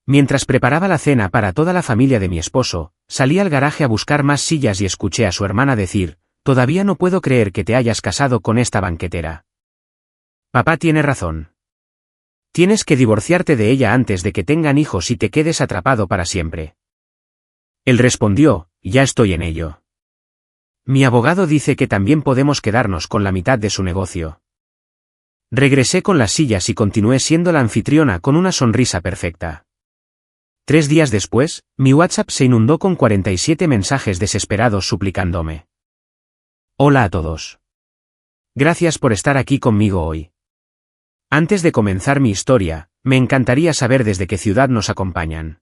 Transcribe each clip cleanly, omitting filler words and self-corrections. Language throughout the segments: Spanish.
Mientras preparaba la cena para toda la familia de mi esposo, salí al garaje a buscar más sillas y escuché a su hermana decir, «Todavía no puedo creer que te hayas casado con esta banquetera. Papá tiene razón. Tienes que divorciarte de ella antes de que tengan hijos y te quedes atrapado para siempre». Él respondió, «Ya estoy en ello. Mi abogado dice que también podemos quedarnos con la mitad de su negocio». Regresé con las sillas y continué siendo la anfitriona con una sonrisa perfecta. 3 días después, mi WhatsApp se inundó con 47 mensajes desesperados suplicándome. «Hola a todos. Gracias por estar aquí conmigo hoy. Antes de comenzar mi historia, me encantaría saber desde qué ciudad nos acompañan.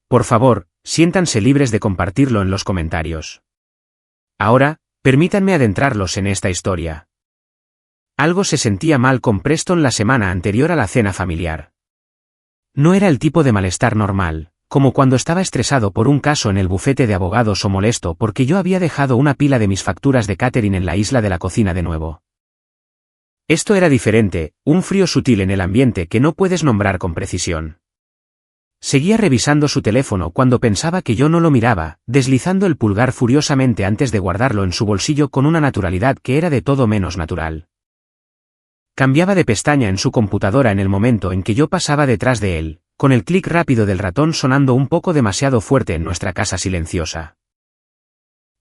Por favor, siéntanse libres de compartirlo en los comentarios. Ahora, permítanme adentrarlos en esta historia». Algo se sentía mal con Preston la semana anterior a la cena familiar. No era el tipo de malestar normal, como cuando estaba estresado por un caso en el bufete de abogados o molesto porque yo había dejado una pila de mis facturas de catering en la isla de la cocina de nuevo. Esto era diferente, un frío sutil en el ambiente que no puedes nombrar con precisión. Seguía revisando su teléfono cuando pensaba que yo no lo miraba, deslizando el pulgar furiosamente antes de guardarlo en su bolsillo con una naturalidad que era de todo menos natural. Cambiaba de pestaña en su computadora en el momento en que yo pasaba detrás de él, con el clic rápido del ratón sonando un poco demasiado fuerte en nuestra casa silenciosa.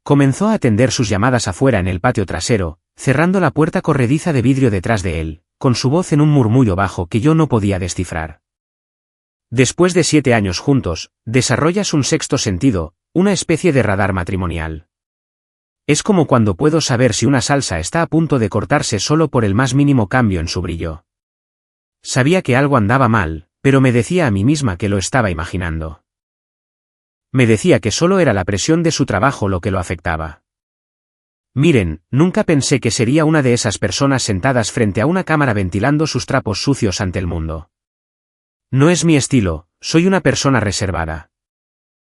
Comenzó a atender sus llamadas afuera en el patio trasero, cerrando la puerta corrediza de vidrio detrás de él, con su voz en un murmullo bajo que yo no podía descifrar. Después de 7 años juntos, desarrollas un sexto sentido, una especie de radar matrimonial. Es como cuando puedo saber si una salsa está a punto de cortarse solo por el más mínimo cambio en su brillo. Sabía que algo andaba mal, pero me decía a mí misma que lo estaba imaginando. Me decía que solo era la presión de su trabajo lo que lo afectaba. Miren, nunca pensé que sería una de esas personas sentadas frente a una cámara ventilando sus trapos sucios ante el mundo. No es mi estilo, soy una persona reservada.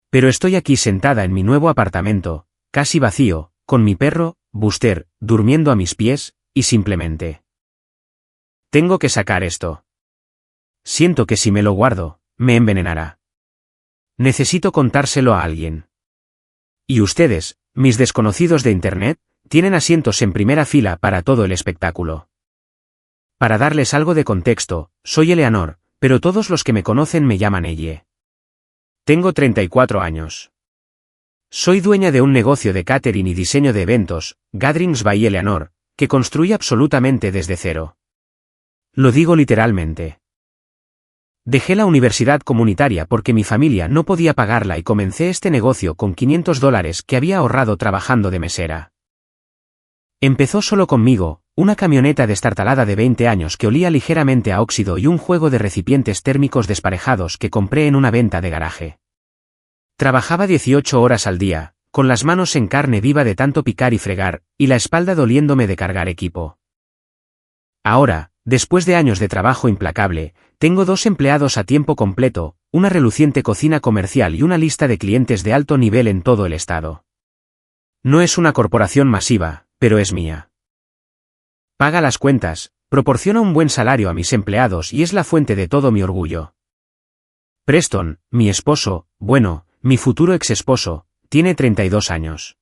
Pero estoy aquí sentada en mi nuevo apartamento, casi vacío, con mi perro, Buster, durmiendo a mis pies, y simplemente. Tengo que sacar esto. Siento que si me lo guardo, me envenenará. Necesito contárselo a alguien. Y ustedes, mis desconocidos de Internet, tienen asientos en primera fila para todo el espectáculo. Para darles algo de contexto, soy Eleanor, pero todos los que me conocen me llaman Elle. Tengo 34 años. Soy dueña de un negocio de catering y diseño de eventos, Gatherings by Eleanor, que construye absolutamente desde cero. Lo digo literalmente. Dejé la universidad comunitaria porque mi familia no podía pagarla y comencé este negocio con $500 que había ahorrado trabajando de mesera. Empezó solo conmigo, una camioneta destartalada de 20 años que olía ligeramente a óxido y un juego de recipientes térmicos desparejados que compré en una venta de garaje. Trabajaba 18 horas al día, con las manos en carne viva de tanto picar y fregar, y la espalda doliéndome de cargar equipo. Ahora, después de años de trabajo implacable, tengo 2 empleados a tiempo completo, una reluciente cocina comercial y una lista de clientes de alto nivel en todo el estado. No es una corporación masiva, pero es mía. Paga las cuentas, proporciona un buen salario a mis empleados y es la fuente de todo mi orgullo. Preston, mi esposo, bueno, mi futuro ex esposo, tiene 32 años.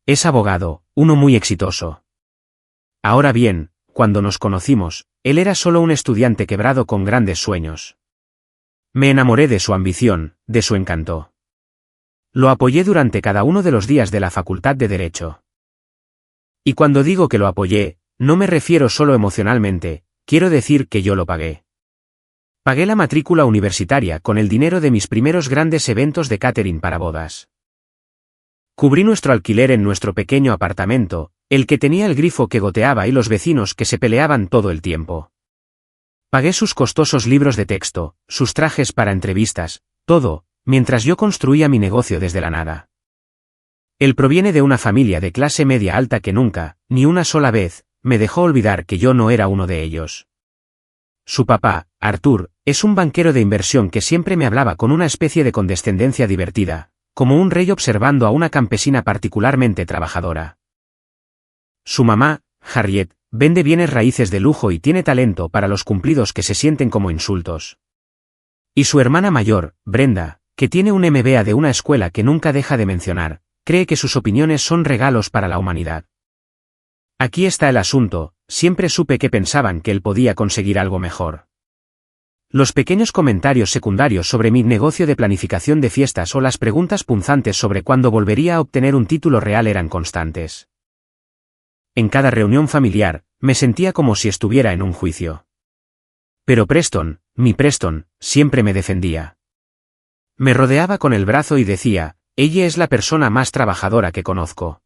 Es abogado, uno muy exitoso. Ahora bien, cuando nos conocimos, él era solo un estudiante quebrado con grandes sueños. Me enamoré de su ambición, de su encanto. Lo apoyé durante cada uno de los días de la Facultad de Derecho. Y cuando digo que lo apoyé, no me refiero solo emocionalmente, quiero decir que yo lo pagué. Pagué la matrícula universitaria con el dinero de mis primeros grandes eventos de catering para bodas. Cubrí nuestro alquiler en nuestro pequeño apartamento, el que tenía el grifo que goteaba y los vecinos que se peleaban todo el tiempo. Pagué sus costosos libros de texto, sus trajes para entrevistas, todo, mientras yo construía mi negocio desde la nada. Él proviene de una familia de clase media alta que nunca, ni una sola vez, me dejó olvidar que yo no era uno de ellos. Su papá, Arthur, es un banquero de inversión que siempre me hablaba con una especie de condescendencia divertida, como un rey observando a una campesina particularmente trabajadora. Su mamá, Harriet, vende bienes raíces de lujo y tiene talento para los cumplidos que se sienten como insultos. Y su hermana mayor, Brenda, que tiene un MBA de una escuela que nunca deja de mencionar, cree que sus opiniones son regalos para la humanidad. Aquí está el asunto, siempre supe que pensaban que él podía conseguir algo mejor. Los pequeños comentarios secundarios sobre mi negocio de planificación de fiestas o las preguntas punzantes sobre cuándo volvería a obtener un título real eran constantes. En cada reunión familiar, me sentía como si estuviera en un juicio. Pero Preston, mi Preston, siempre me defendía. Me rodeaba con el brazo y decía, ella es la persona más trabajadora que conozco.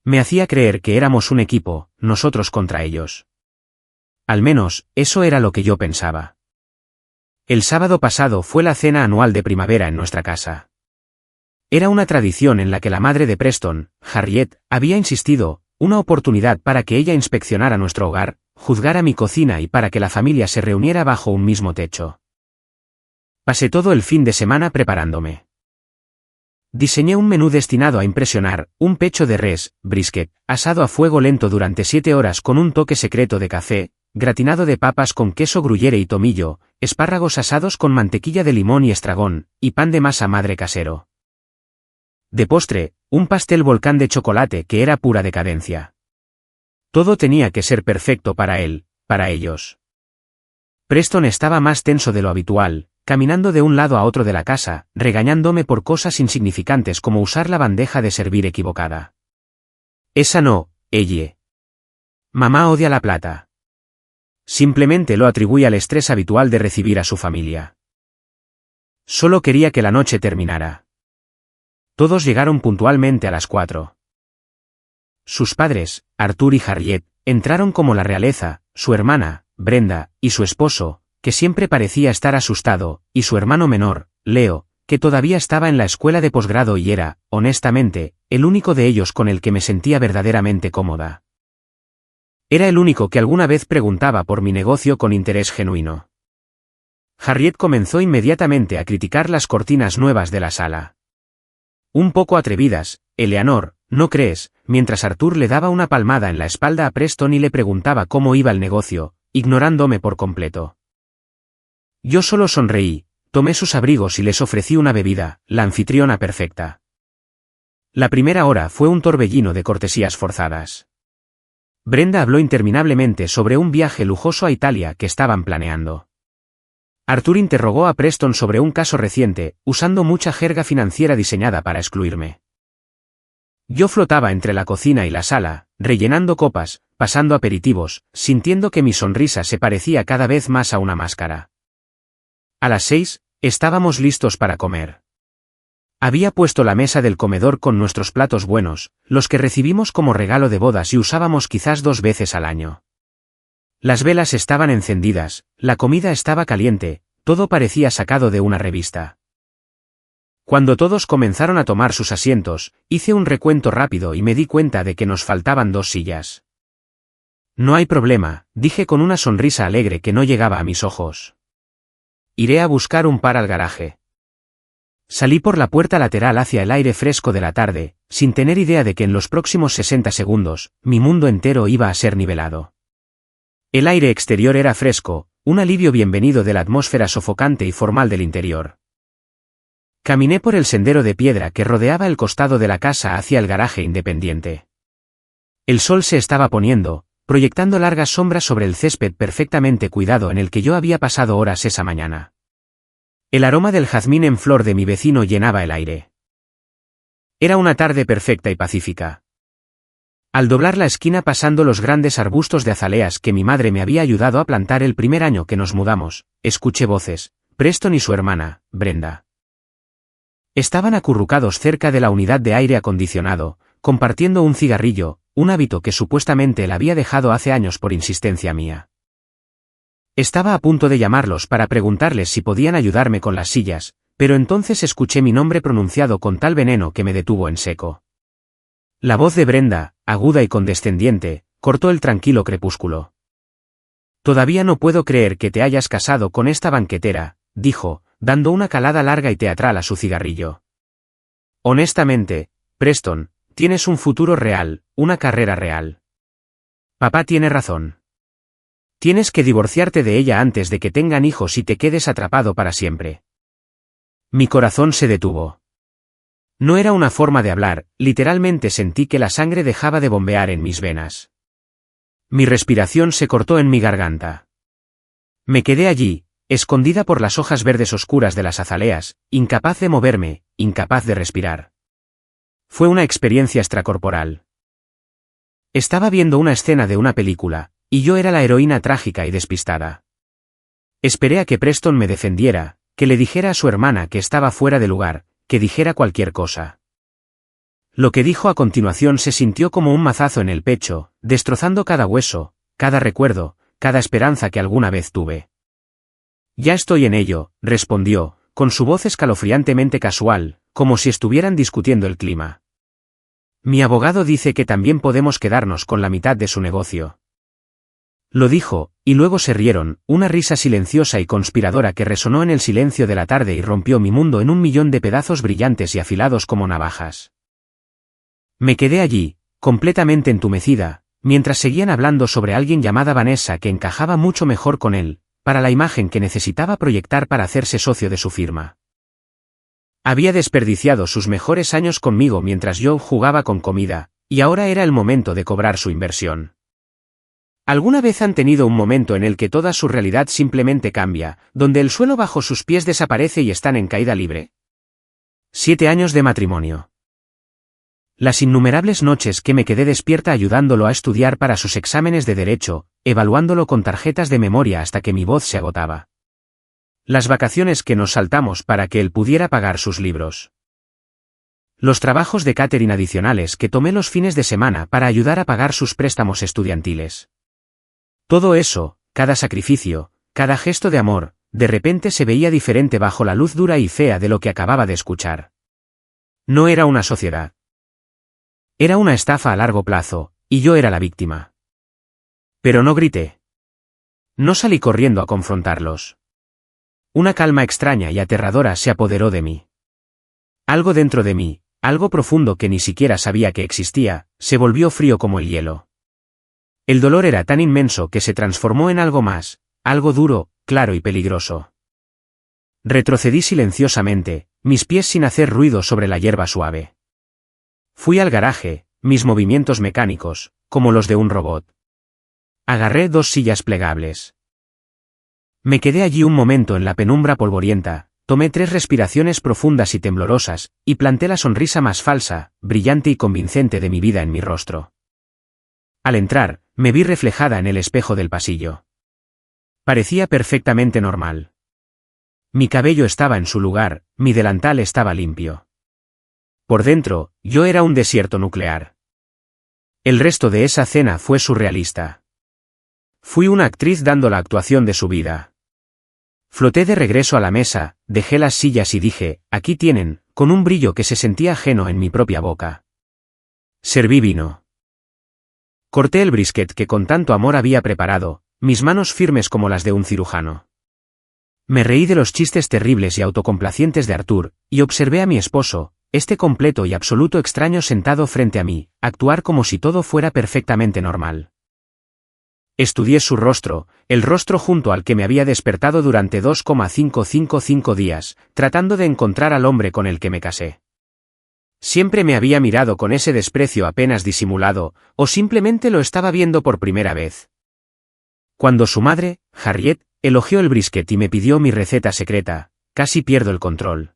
Me hacía creer que éramos un equipo, nosotros contra ellos. Al menos, eso era lo que yo pensaba. El sábado pasado fue la cena anual de primavera en nuestra casa. Era una tradición en la que la madre de Preston, Harriet, había insistido, una oportunidad para que ella inspeccionara nuestro hogar, juzgara mi cocina y para que la familia se reuniera bajo un mismo techo. Pasé todo el fin de semana preparándome. Diseñé un menú destinado a impresionar, un pecho de res, brisket, asado a fuego lento durante 7 horas con un toque secreto de café, gratinado de papas con queso gruyere y tomillo, espárragos asados con mantequilla de limón y estragón, y pan de masa madre casero. De postre, un pastel volcán de chocolate que era pura decadencia. Todo tenía que ser perfecto para él, para ellos. Preston estaba más tenso de lo habitual, caminando de un lado a otro de la casa, regañándome por cosas insignificantes como usar la bandeja de servir equivocada. Esa no, ella. Mamá odia la plata. Simplemente lo atribuye al estrés habitual de recibir a su familia. Solo quería que la noche terminara. Todos llegaron puntualmente a las 4. Sus padres, Arthur y Harriet, entraron como la realeza, su hermana, Brenda, y su esposo, que siempre parecía estar asustado, y su hermano menor, Leo, que todavía estaba en la escuela de posgrado y era, honestamente, el único de ellos con el que me sentía verdaderamente cómoda. Era el único que alguna vez preguntaba por mi negocio con interés genuino. Harriet comenzó inmediatamente a criticar las cortinas nuevas de la sala. Un poco atrevidas, Eleanor, ¿no crees?, mientras Arthur le daba una palmada en la espalda a Preston y le preguntaba cómo iba el negocio, ignorándome por completo. Yo solo sonreí, tomé sus abrigos y les ofrecí una bebida, la anfitriona perfecta. La primera hora fue un torbellino de cortesías forzadas. Brenda habló interminablemente sobre un viaje lujoso a Italia que estaban planeando. Arthur interrogó a Preston sobre un caso reciente, usando mucha jerga financiera diseñada para excluirme. Yo flotaba entre la cocina y la sala, rellenando copas, pasando aperitivos, sintiendo que mi sonrisa se parecía cada vez más a una máscara. A las 6, estábamos listos para comer. Había puesto la mesa del comedor con nuestros platos buenos, los que recibimos como regalo de bodas y usábamos quizás 2 veces al año. Las velas estaban encendidas, la comida estaba caliente, todo parecía sacado de una revista. Cuando todos comenzaron a tomar sus asientos, hice un recuento rápido y me di cuenta de que nos faltaban 2 sillas. No hay problema, dije con una sonrisa alegre que no llegaba a mis ojos. Iré a buscar un par al garaje. Salí por la puerta lateral hacia el aire fresco de la tarde, sin tener idea de que en los próximos 60 segundos, mi mundo entero iba a ser nivelado. El aire exterior era fresco, un alivio bienvenido de la atmósfera sofocante y formal del interior. Caminé por el sendero de piedra que rodeaba el costado de la casa hacia el garaje independiente. El sol se estaba poniendo, proyectando largas sombras sobre el césped perfectamente cuidado en el que yo había pasado horas esa mañana. El aroma del jazmín en flor de mi vecino llenaba el aire. Era una tarde perfecta y pacífica. Al doblar la esquina pasando los grandes arbustos de azaleas que mi madre me había ayudado a plantar el primer año que nos mudamos, escuché voces, Preston y su hermana, Brenda. Estaban acurrucados cerca de la unidad de aire acondicionado, compartiendo un cigarrillo, un hábito que supuestamente él había dejado hace años por insistencia mía. Estaba a punto de llamarlos para preguntarles si podían ayudarme con las sillas, pero entonces escuché mi nombre pronunciado con tal veneno que me detuvo en seco. La voz de Brenda, aguda y condescendiente, cortó el tranquilo crepúsculo. Todavía no puedo creer que te hayas casado con esta banquetera, dijo, dando una calada larga y teatral a su cigarrillo. Honestamente, Preston, tienes un futuro real, una carrera real. Papá tiene razón. Tienes que divorciarte de ella antes de que tengan hijos y te quedes atrapado para siempre. Mi corazón se detuvo. No era una forma de hablar, literalmente sentí que la sangre dejaba de bombear en mis venas. Mi respiración se cortó en mi garganta. Me quedé allí, escondida por las hojas verdes oscuras de las azaleas, incapaz de moverme, incapaz de respirar. Fue una experiencia extracorporal. Estaba viendo una escena de una película, y yo era la heroína trágica y despistada. Esperé a que Preston me defendiera, que le dijera a su hermana que estaba fuera de lugar, que dijera cualquier cosa. Lo que dijo a continuación se sintió como un mazazo en el pecho, destrozando cada hueso, cada recuerdo, cada esperanza que alguna vez tuve. Ya estoy en ello, respondió, con su voz escalofriantemente casual, como si estuvieran discutiendo el clima. Mi abogado dice que también podemos quedarnos con la mitad de su negocio. Lo dijo, y luego se rieron, una risa silenciosa y conspiradora que resonó en el silencio de la tarde y rompió mi mundo en un millón de pedazos brillantes y afilados como navajas. Me quedé allí, completamente entumecida, mientras seguían hablando sobre alguien llamada Vanessa que encajaba mucho mejor con él, para la imagen que necesitaba proyectar para hacerse socio de su firma. Había desperdiciado sus mejores años conmigo mientras yo jugaba con comida, y ahora era el momento de cobrar su inversión. ¿Alguna vez han tenido un momento en el que toda su realidad simplemente cambia, donde el suelo bajo sus pies desaparece y están en caída libre? 7 años de matrimonio. Las innumerables noches que me quedé despierta ayudándolo a estudiar para sus exámenes de derecho, evaluándolo con tarjetas de memoria hasta que mi voz se agotaba. Las vacaciones que nos saltamos para que él pudiera pagar sus libros. Los trabajos de catering adicionales que tomé los fines de semana para ayudar a pagar sus préstamos estudiantiles. Todo eso, cada sacrificio, cada gesto de amor, de repente se veía diferente bajo la luz dura y fea de lo que acababa de escuchar. No era una sociedad. Era una estafa a largo plazo, y yo era la víctima. Pero no grité. No salí corriendo a confrontarlos. Una calma extraña y aterradora se apoderó de mí. Algo dentro de mí, algo profundo que ni siquiera sabía que existía, se volvió frío como el hielo. El dolor era tan inmenso que se transformó en algo más, algo duro, claro y peligroso. Retrocedí silenciosamente, mis pies sin hacer ruido sobre la hierba suave. Fui al garaje, mis movimientos mecánicos, como los de un robot. Agarré 2 sillas plegables. Me quedé allí un momento en la penumbra polvorienta, tomé 3 respiraciones profundas y temblorosas, y planté la sonrisa más falsa, brillante y convincente de mi vida en mi rostro. Al entrar, me vi reflejada en el espejo del pasillo. Parecía perfectamente normal. Mi cabello estaba en su lugar, mi delantal estaba limpio. Por dentro, yo era un desierto nuclear. El resto de esa cena fue surrealista. Fui una actriz dando la actuación de su vida. Floté de regreso a la mesa, dejé las sillas y dije, aquí tienen, con un brillo que se sentía ajeno en mi propia boca. Serví vino. Corté el brisket que con tanto amor había preparado, mis manos firmes como las de un cirujano. Me reí de los chistes terribles y autocomplacientes de Arthur, y observé a mi esposo, este completo y absoluto extraño sentado frente a mí, actuar como si todo fuera perfectamente normal. Estudié su rostro, el rostro junto al que me había despertado durante 2,555 días, tratando de encontrar al hombre con el que me casé. Siempre me había mirado con ese desprecio apenas disimulado, o simplemente lo estaba viendo por primera vez. Cuando su madre, Harriet, elogió el brisket y me pidió mi receta secreta, casi pierdo el control.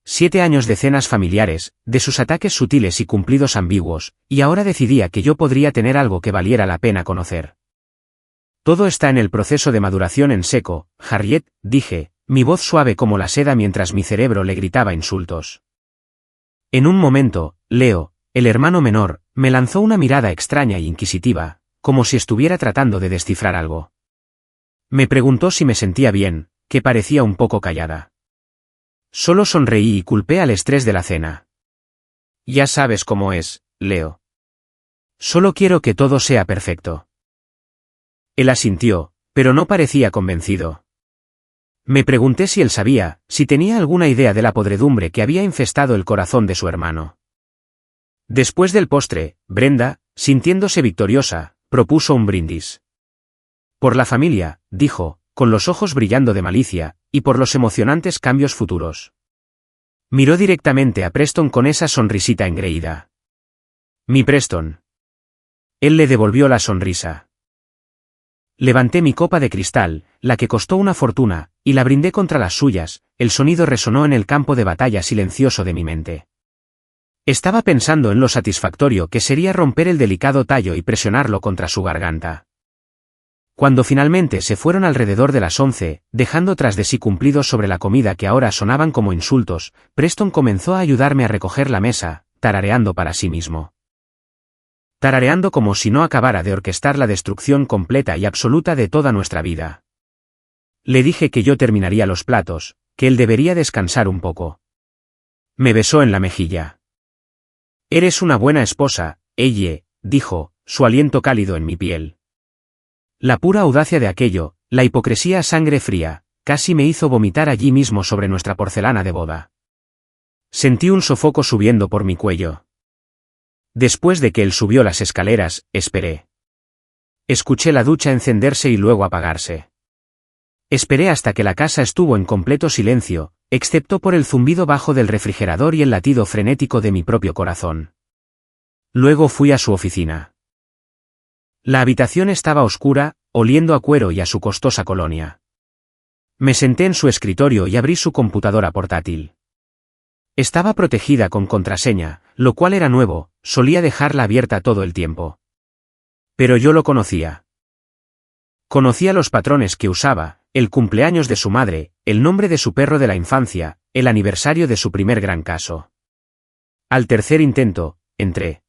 7 años de cenas familiares, de sus ataques sutiles y cumplidos ambiguos, y ahora decidía que yo podría tener algo que valiera la pena conocer. Todo está en el proceso de maduración en seco, Harriet, dije, mi voz suave como la seda mientras mi cerebro le gritaba insultos. En un momento, Leo, el hermano menor, me lanzó una mirada extraña e inquisitiva, como si estuviera tratando de descifrar algo. Me preguntó si me sentía bien, que parecía un poco callada. Solo sonreí y culpé al estrés de la cena. Ya sabes cómo es, Leo. Solo quiero que todo sea perfecto. Él asintió, pero no parecía convencido. Me pregunté si él sabía, si tenía alguna idea de la podredumbre que había infestado el corazón de su hermano. Después del postre, Brenda, sintiéndose victoriosa, propuso un brindis. Por la familia, dijo, con los ojos brillando de malicia, y por los emocionantes cambios futuros. Miró directamente a Preston con esa sonrisita engreída. Mi Preston. Él le devolvió la sonrisa. Levanté mi copa de cristal, la que costó una fortuna, y la brindé contra las suyas. El sonido resonó en el campo de batalla silencioso de mi mente. Estaba pensando en lo satisfactorio que sería romper el delicado tallo y presionarlo contra su garganta. Cuando finalmente se fueron alrededor de las 11, dejando tras de sí cumplidos sobre la comida que ahora sonaban como insultos, Preston comenzó a ayudarme a recoger la mesa, tarareando para sí mismo. Tarareando como si no acabara de orquestar la destrucción completa y absoluta de toda nuestra vida. Le dije que yo terminaría los platos, que él debería descansar un poco. Me besó en la mejilla. Eres una buena esposa, Elle, dijo, su aliento cálido en mi piel. La pura audacia de aquello, la hipocresía a sangre fría, casi me hizo vomitar allí mismo sobre nuestra porcelana de boda. Sentí un sofoco subiendo por mi cuello. Después de que él subió las escaleras, esperé. Escuché la ducha encenderse y luego apagarse. Esperé hasta que la casa estuvo en completo silencio, excepto por el zumbido bajo del refrigerador y el latido frenético de mi propio corazón. Luego fui a su oficina. La habitación estaba oscura, oliendo a cuero y a su costosa colonia. Me senté en su escritorio y abrí su computadora portátil. Estaba protegida con contraseña, lo cual era nuevo, solía dejarla abierta todo el tiempo. Pero yo lo conocía. Conocía los patrones que usaba, el cumpleaños de su madre, el nombre de su perro de la infancia, el aniversario de su primer gran caso. Al tercer intento, entré.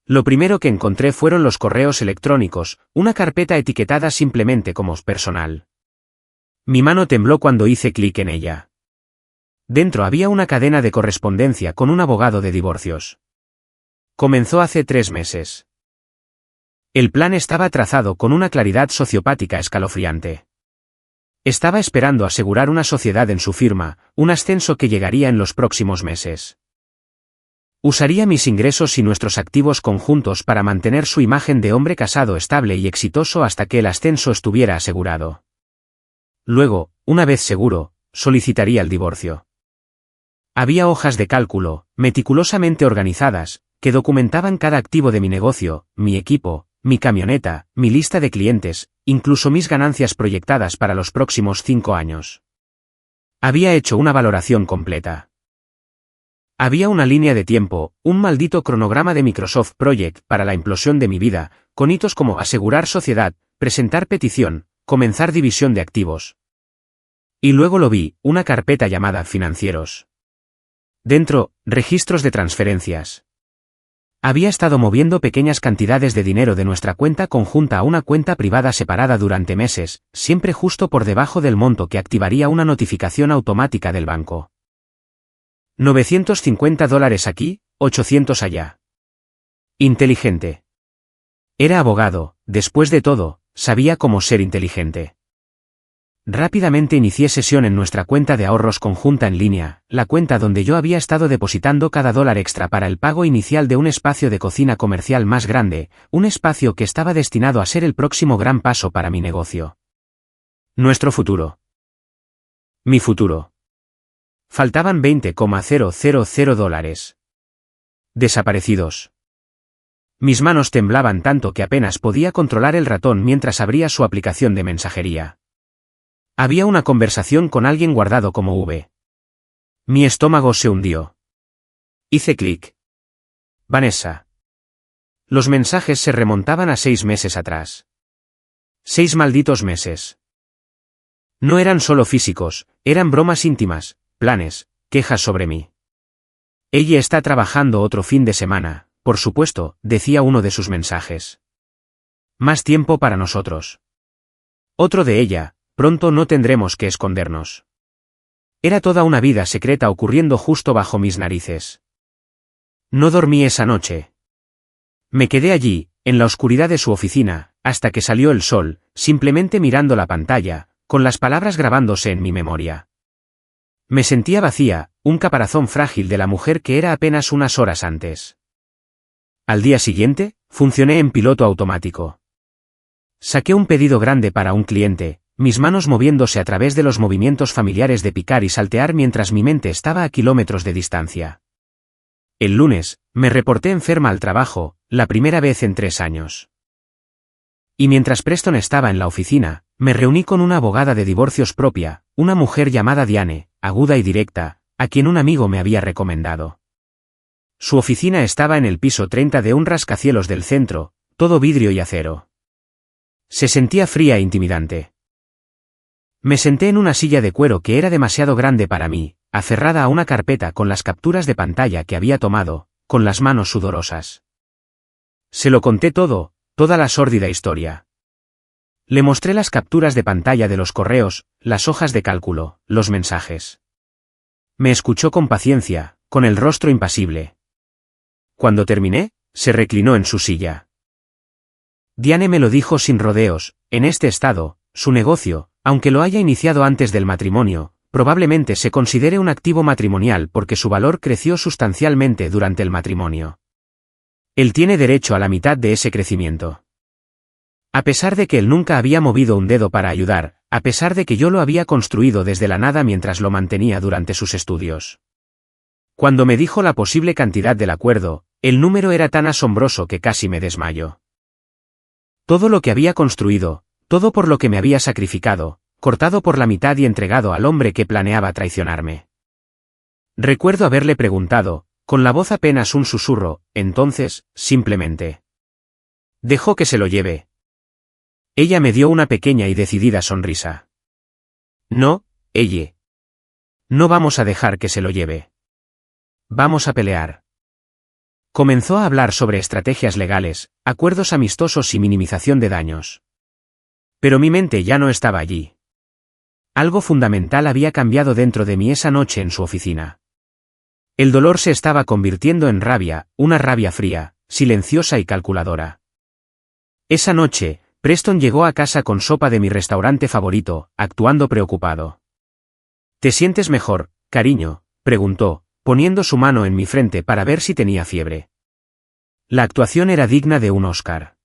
Lo primero que encontré fueron los correos electrónicos, una carpeta etiquetada simplemente como personal. Mi mano tembló cuando hice clic en ella. Dentro había una cadena de correspondencia con un abogado de divorcios. Comenzó hace 3 meses. El plan estaba trazado con una claridad sociopática escalofriante. Estaba esperando asegurar una sociedad en su firma, un ascenso que llegaría en los próximos meses. Usaría mis ingresos y nuestros activos conjuntos para mantener su imagen de hombre casado estable y exitoso hasta que el ascenso estuviera asegurado. Luego, una vez seguro, solicitaría el divorcio. Había hojas de cálculo, meticulosamente organizadas, que documentaban cada activo de mi negocio, mi equipo, mi camioneta, mi lista de clientes, incluso mis ganancias proyectadas para los próximos 5 años. Había hecho una valoración completa. Había una línea de tiempo, un maldito cronograma de Microsoft Project para la implosión de mi vida, con hitos como asegurar sociedad, presentar petición, comenzar división de activos. Y luego lo vi, una carpeta llamada financieros. Dentro, registros de transferencias. Había estado moviendo pequeñas cantidades de dinero de nuestra cuenta conjunta a una cuenta privada separada durante meses, siempre justo por debajo del monto que activaría una notificación automática del banco. $950 aquí, 800 allá. Inteligente. Era abogado, después de todo, sabía cómo ser inteligente. Rápidamente inicié sesión en nuestra cuenta de ahorros conjunta en línea, la cuenta donde yo había estado depositando cada $1 extra para el pago inicial de un espacio de cocina comercial más grande, un espacio que estaba destinado a ser el próximo gran paso para mi negocio. Nuestro futuro. Mi futuro. Faltaban $20,000. Desaparecidos. Mis manos temblaban tanto que apenas podía controlar el ratón mientras abría su aplicación de mensajería. Había una conversación con alguien guardado como V. Mi estómago se hundió. Hice clic. Vanessa. Los mensajes se remontaban a 6 meses atrás. 6 malditos meses. No eran solo físicos, eran bromas íntimas, planes, quejas sobre mí. Ella está trabajando otro fin de semana, por supuesto, decía uno de sus mensajes. Más tiempo para nosotros. Otro de ella, pronto no tendremos que escondernos. Era toda una vida secreta ocurriendo justo bajo mis narices. No dormí esa noche. Me quedé allí, en la oscuridad de su oficina, hasta que salió el sol, simplemente mirando la pantalla, con las palabras grabándose en mi memoria. Me sentía vacía, un caparazón frágil de la mujer que era apenas unas horas antes. Al día siguiente, funcioné en piloto automático. Saqué un pedido grande para un cliente, mis manos moviéndose a través de los movimientos familiares de picar y saltear mientras mi mente estaba a kilómetros de distancia. El lunes, me reporté enferma al trabajo, la primera vez en 3 años. Y mientras Preston estaba en la oficina, me reuní con una abogada de divorcios propia, una mujer llamada Diane, aguda y directa, a quien un amigo me había recomendado. Su oficina estaba en el piso 30 de un rascacielos del centro, todo vidrio y acero. Se sentía fría e intimidante. Me senté en una silla de cuero que era demasiado grande para mí, aferrada a una carpeta con las capturas de pantalla que había tomado, con las manos sudorosas. Se lo conté todo, toda la sórdida historia. Le mostré las capturas de pantalla de los correos, las hojas de cálculo, los mensajes. Me escuchó con paciencia, con el rostro impasible. Cuando terminé, se reclinó en su silla. Diane me lo dijo sin rodeos, en este estado, su negocio, aunque lo haya iniciado antes del matrimonio, probablemente se considere un activo matrimonial porque su valor creció sustancialmente durante el matrimonio. Él tiene derecho a la mitad de ese crecimiento. A pesar de que él nunca había movido un dedo para ayudar, a pesar de que yo lo había construido desde la nada mientras lo mantenía durante sus estudios. Cuando me dijo la posible cantidad del acuerdo, el número era tan asombroso que casi me desmayo. Todo lo que había construido, todo por lo que me había sacrificado, cortado por la mitad y entregado al hombre que planeaba traicionarme. Recuerdo haberle preguntado, con la voz apenas un susurro, entonces, simplemente. Dejó que se lo lleve. Ella me dio una pequeña y decidida sonrisa. No, ella. No vamos a dejar que se lo lleve. Vamos a pelear. Comenzó a hablar sobre estrategias legales, acuerdos amistosos y minimización de daños. Pero mi mente ya no estaba allí. Algo fundamental había cambiado dentro de mí esa noche en su oficina. El dolor se estaba convirtiendo en rabia, una rabia fría, silenciosa y calculadora. Esa noche, Preston llegó a casa con sopa de mi restaurante favorito, actuando preocupado. ¿Te sientes mejor, cariño?, preguntó, poniendo su mano en mi frente para ver si tenía fiebre. La actuación era digna de un Oscar.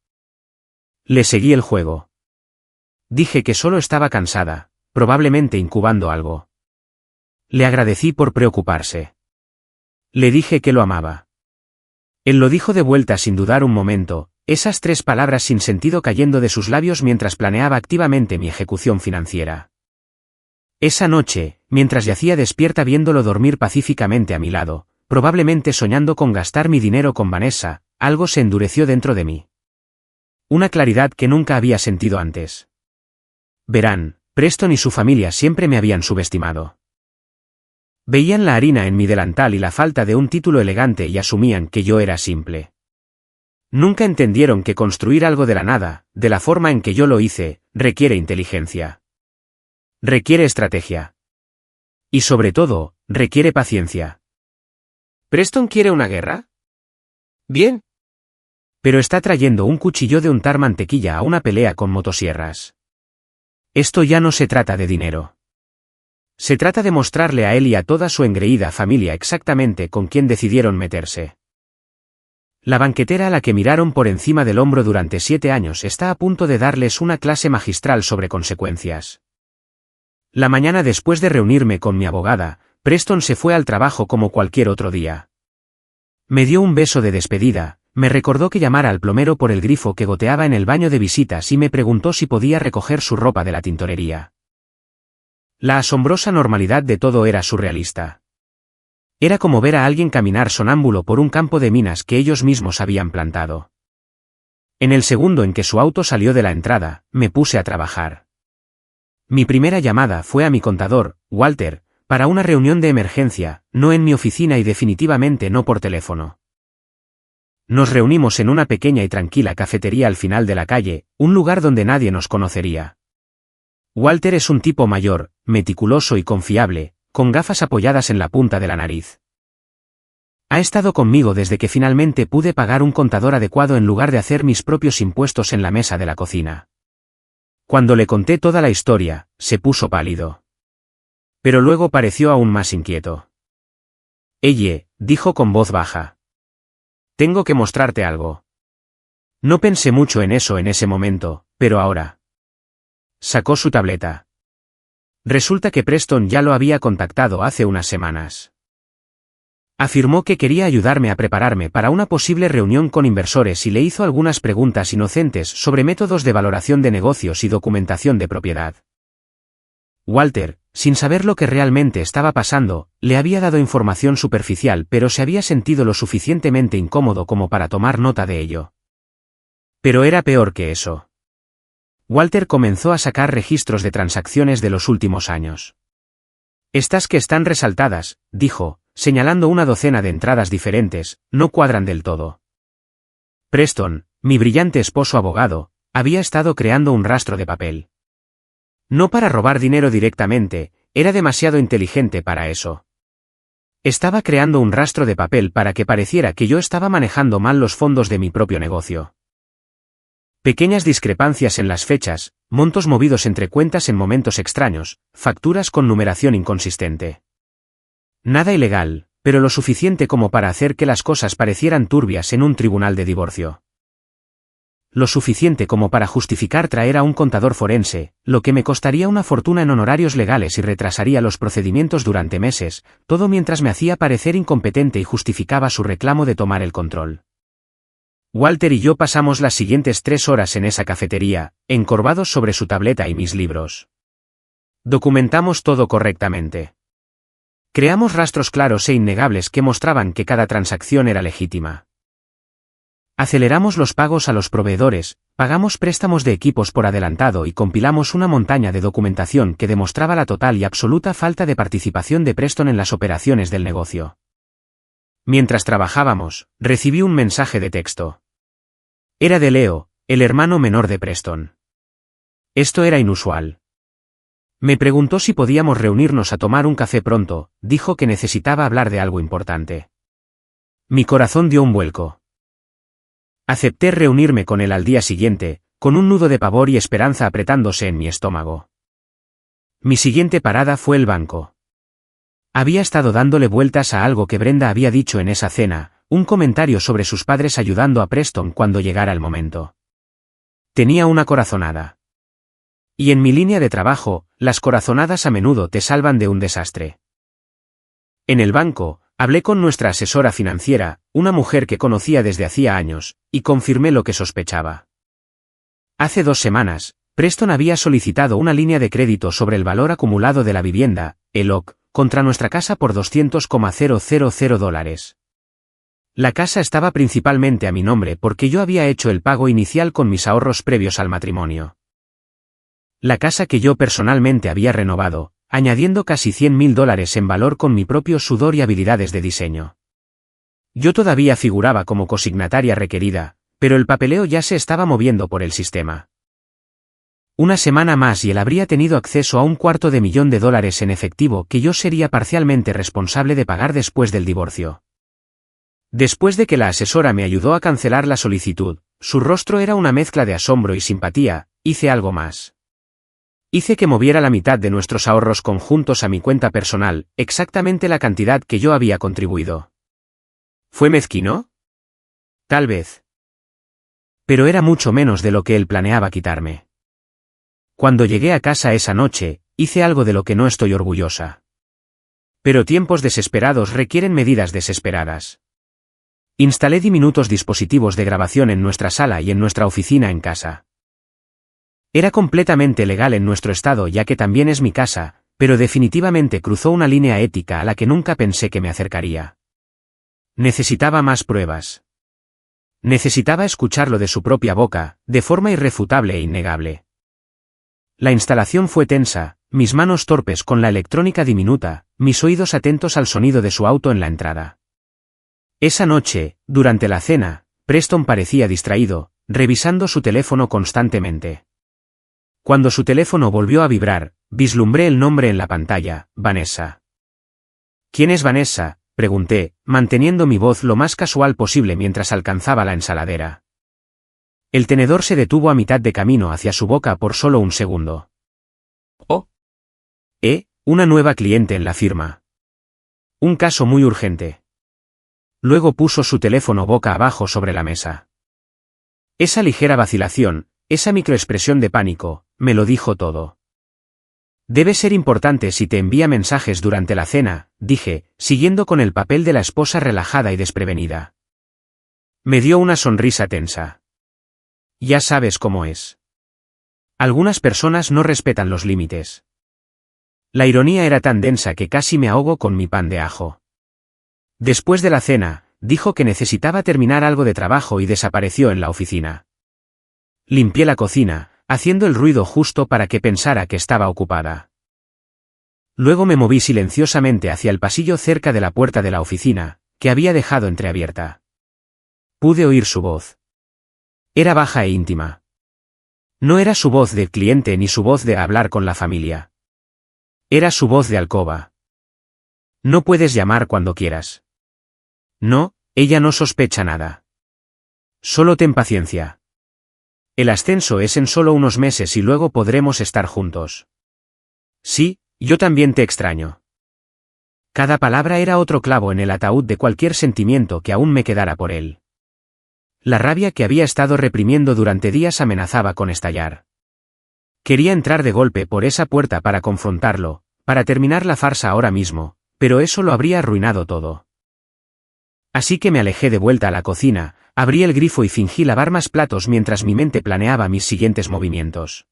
Le seguí el juego. Dije que solo estaba cansada, probablemente incubando algo. Le agradecí por preocuparse. Le dije que lo amaba. Él lo dijo de vuelta sin dudar un momento, esas 3 palabras sin sentido cayendo de sus labios mientras planeaba activamente mi ejecución financiera. Esa noche, mientras yacía despierta viéndolo dormir pacíficamente a mi lado, probablemente soñando con gastar mi dinero con Vanessa, algo se endureció dentro de mí. Una claridad que nunca había sentido antes. Verán, Preston y su familia siempre me habían subestimado. Veían la harina en mi delantal y la falta de un título elegante y asumían que yo era simple. Nunca entendieron que construir algo de la nada, de la forma en que yo lo hice, requiere inteligencia. Requiere estrategia. Y sobre todo, requiere paciencia. ¿Preston quiere una guerra? Bien. Pero está trayendo un cuchillo de untar mantequilla a una pelea con motosierras. Esto ya no se trata de dinero. Se trata de mostrarle a él y a toda su engreída familia exactamente con quién decidieron meterse. La banquetera a la que miraron por encima del hombro durante 7 años está a punto de darles una clase magistral sobre consecuencias. La mañana después de reunirme con mi abogada, Preston se fue al trabajo como cualquier otro día. Me dio un beso de despedida, me recordó que llamara al plomero por el grifo que goteaba en el baño de visitas y me preguntó si podía recoger su ropa de la tintorería. La asombrosa normalidad de todo era surrealista. Era como ver a alguien caminar sonámbulo por un campo de minas que ellos mismos habían plantado. En el segundo en que su auto salió de la entrada, me puse a trabajar. Mi primera llamada fue a mi contador, Walter, para una reunión de emergencia, no en mi oficina y definitivamente no por teléfono. Nos reunimos en una pequeña y tranquila cafetería al final de la calle, un lugar donde nadie nos conocería. Walter es un tipo mayor, meticuloso y confiable, con gafas apoyadas en la punta de la nariz. Ha estado conmigo desde que finalmente pude pagar un contador adecuado en lugar de hacer mis propios impuestos en la mesa de la cocina. Cuando le conté toda la historia, se puso pálido. Pero luego pareció aún más inquieto. «Ella», dijo con voz baja. «Tengo que mostrarte algo». No pensé mucho en eso en ese momento, pero ahora. Sacó su tableta. Resulta que Preston ya lo había contactado hace unas semanas. Afirmó que quería ayudarme a prepararme para una posible reunión con inversores y le hizo algunas preguntas inocentes sobre métodos de valoración de negocios y documentación de propiedad. Walter, sin saber lo que realmente estaba pasando, le había dado información superficial, pero se había sentido lo suficientemente incómodo como para tomar nota de ello. Pero era peor que eso. Walter comenzó a sacar registros de transacciones de los últimos años. Estas que están resaltadas, dijo, señalando una docena de entradas diferentes, no cuadran del todo. Preston, mi brillante esposo abogado, había estado creando un rastro de papel. No para robar dinero directamente, era demasiado inteligente para eso. Estaba creando un rastro de papel para que pareciera que yo estaba manejando mal los fondos de mi propio negocio. Pequeñas discrepancias en las fechas, montos movidos entre cuentas en momentos extraños, facturas con numeración inconsistente. Nada ilegal, pero lo suficiente como para hacer que las cosas parecieran turbias en un tribunal de divorcio. Lo suficiente como para justificar traer a un contador forense, lo que me costaría una fortuna en honorarios legales y retrasaría los procedimientos durante meses, todo mientras me hacía parecer incompetente y justificaba su reclamo de tomar el control. Walter y yo pasamos las siguientes 3 horas en esa cafetería, encorvados sobre su tableta y mis libros. Documentamos todo correctamente. Creamos rastros claros e innegables que mostraban que cada transacción era legítima. Aceleramos los pagos a los proveedores, pagamos préstamos de equipos por adelantado y compilamos una montaña de documentación que demostraba la total y absoluta falta de participación de Preston en las operaciones del negocio. Mientras trabajábamos, recibí un mensaje de texto. Era de Leo, el hermano menor de Preston. Esto era inusual. Me preguntó si podíamos reunirnos a tomar un café pronto, dijo que necesitaba hablar de algo importante. Mi corazón dio un vuelco. Acepté reunirme con él al día siguiente, con un nudo de pavor y esperanza apretándose en mi estómago. Mi siguiente parada fue el banco. Había estado dándole vueltas a algo que Brenda había dicho en esa cena, un comentario sobre sus padres ayudando a Preston cuando llegara el momento. Tenía una corazonada. Y en mi línea de trabajo, las corazonadas a menudo te salvan de un desastre. En el banco, hablé con nuestra asesora financiera, una mujer que conocía desde hacía años, y confirmé lo que sospechaba. Hace 2 semanas, Preston había solicitado una línea de crédito sobre el valor acumulado de la vivienda, ELOC, contra nuestra casa por $200,000. La casa estaba principalmente a mi nombre porque yo había hecho el pago inicial con mis ahorros previos al matrimonio. La casa que yo personalmente había renovado, añadiendo casi $100,000 en valor con mi propio sudor y habilidades de diseño. Yo todavía figuraba como cosignataria requerida, pero el papeleo ya se estaba moviendo por el sistema. Una semana más y él habría tenido acceso a $250,000 en efectivo que yo sería parcialmente responsable de pagar después del divorcio. Después de que la asesora me ayudó a cancelar la solicitud, su rostro era una mezcla de asombro y simpatía. Hice algo más. Hice que moviera la mitad de nuestros ahorros conjuntos a mi cuenta personal, exactamente la cantidad que yo había contribuido. ¿Fue mezquino? Tal vez. Pero era mucho menos de lo que él planeaba quitarme. Cuando llegué a casa esa noche, hice algo de lo que no estoy orgullosa. Pero tiempos desesperados requieren medidas desesperadas. Instalé diminutos dispositivos de grabación en nuestra sala y en nuestra oficina en casa. Era completamente legal en nuestro estado ya que también es mi casa, pero definitivamente cruzó una línea ética a la que nunca pensé que me acercaría. Necesitaba más pruebas. Necesitaba escucharlo de su propia boca, de forma irrefutable e innegable. La instalación fue tensa, mis manos torpes con la electrónica diminuta, mis oídos atentos al sonido de su auto en la entrada. Esa noche, durante la cena, Preston parecía distraído, revisando su teléfono constantemente. Cuando su teléfono volvió a vibrar, vislumbré el nombre en la pantalla, Vanessa. ¿Quién es Vanessa?, pregunté, manteniendo mi voz lo más casual posible mientras alcanzaba la ensaladera. El tenedor se detuvo a mitad de camino hacia su boca por solo un segundo. Oh. Una nueva cliente en la firma. Un caso muy urgente. Luego puso su teléfono boca abajo sobre la mesa. Esa ligera vacilación, esa microexpresión de pánico, me lo dijo todo. Debe ser importante si te envía mensajes durante la cena, dije, siguiendo con el papel de la esposa relajada y desprevenida. Me dio una sonrisa tensa. Ya sabes cómo es. Algunas personas no respetan los límites. La ironía era tan densa que casi me ahogo con mi pan de ajo. Después de la cena, dijo que necesitaba terminar algo de trabajo y desapareció en la oficina. Limpié la cocina, haciendo el ruido justo para que pensara que estaba ocupada. Luego me moví silenciosamente hacia el pasillo cerca de la puerta de la oficina, que había dejado entreabierta. Pude oír su voz. Era baja e íntima. No era su voz de cliente ni su voz de hablar con la familia. Era su voz de alcoba. No puedes llamar cuando quieras. No, ella no sospecha nada. Solo ten paciencia. El ascenso es en solo unos meses y luego podremos estar juntos. Sí, yo también te extraño. Cada palabra era otro clavo en el ataúd de cualquier sentimiento que aún me quedara por él. La rabia que había estado reprimiendo durante días amenazaba con estallar. Quería entrar de golpe por esa puerta para confrontarlo, para terminar la farsa ahora mismo, pero eso lo habría arruinado todo. Así que me alejé de vuelta a la cocina, abrí el grifo y fingí lavar más platos mientras mi mente planeaba mis siguientes movimientos.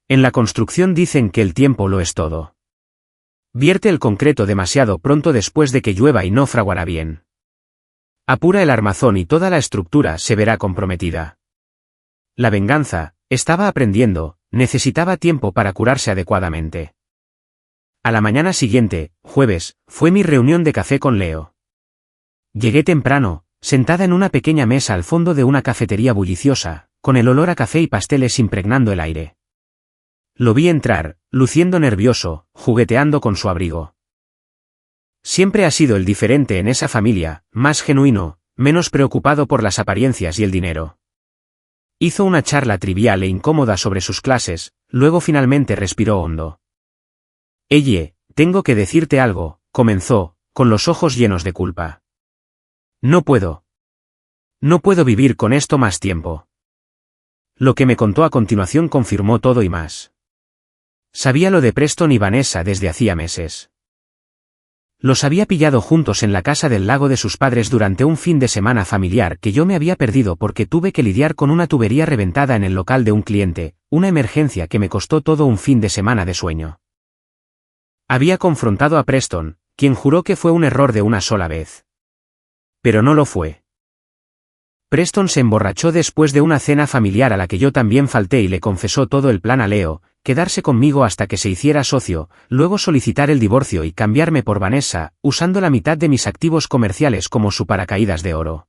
En la construcción dicen que el tiempo lo es todo. Vierte el concreto demasiado pronto después de que llueva y no fraguará bien. Apura el armazón y toda la estructura se verá comprometida. La venganza, estaba aprendiendo, necesitaba tiempo para curarse adecuadamente. A la mañana siguiente, jueves, fue mi reunión de café con Leo. Llegué temprano, sentada en una pequeña mesa al fondo de una cafetería bulliciosa, con el olor a café y pasteles impregnando el aire. Lo vi entrar, luciendo nervioso, jugueteando con su abrigo. Siempre ha sido el diferente en esa familia, más genuino, menos preocupado por las apariencias y el dinero. Hizo una charla trivial e incómoda sobre sus clases, luego finalmente respiró hondo. «Oye, tengo que decirte algo», comenzó, con los ojos llenos de culpa. No puedo vivir con esto más tiempo. Lo que me contó a continuación confirmó todo y más. Sabía lo de Preston y Vanessa desde hacía meses. Los había pillado juntos en la casa del lago de sus padres durante un fin de semana familiar que yo me había perdido porque tuve que lidiar con una tubería reventada en el local de un cliente, una emergencia que me costó todo un fin de semana de sueño. Había confrontado a Preston, quien juró que fue un error de una sola vez. Pero no lo fue. Preston se emborrachó después de una cena familiar a la que yo también falté y le confesó todo el plan a Leo, quedarse conmigo hasta que se hiciera socio, luego solicitar el divorcio y cambiarme por Vanessa, usando la mitad de mis activos comerciales como su paracaídas de oro.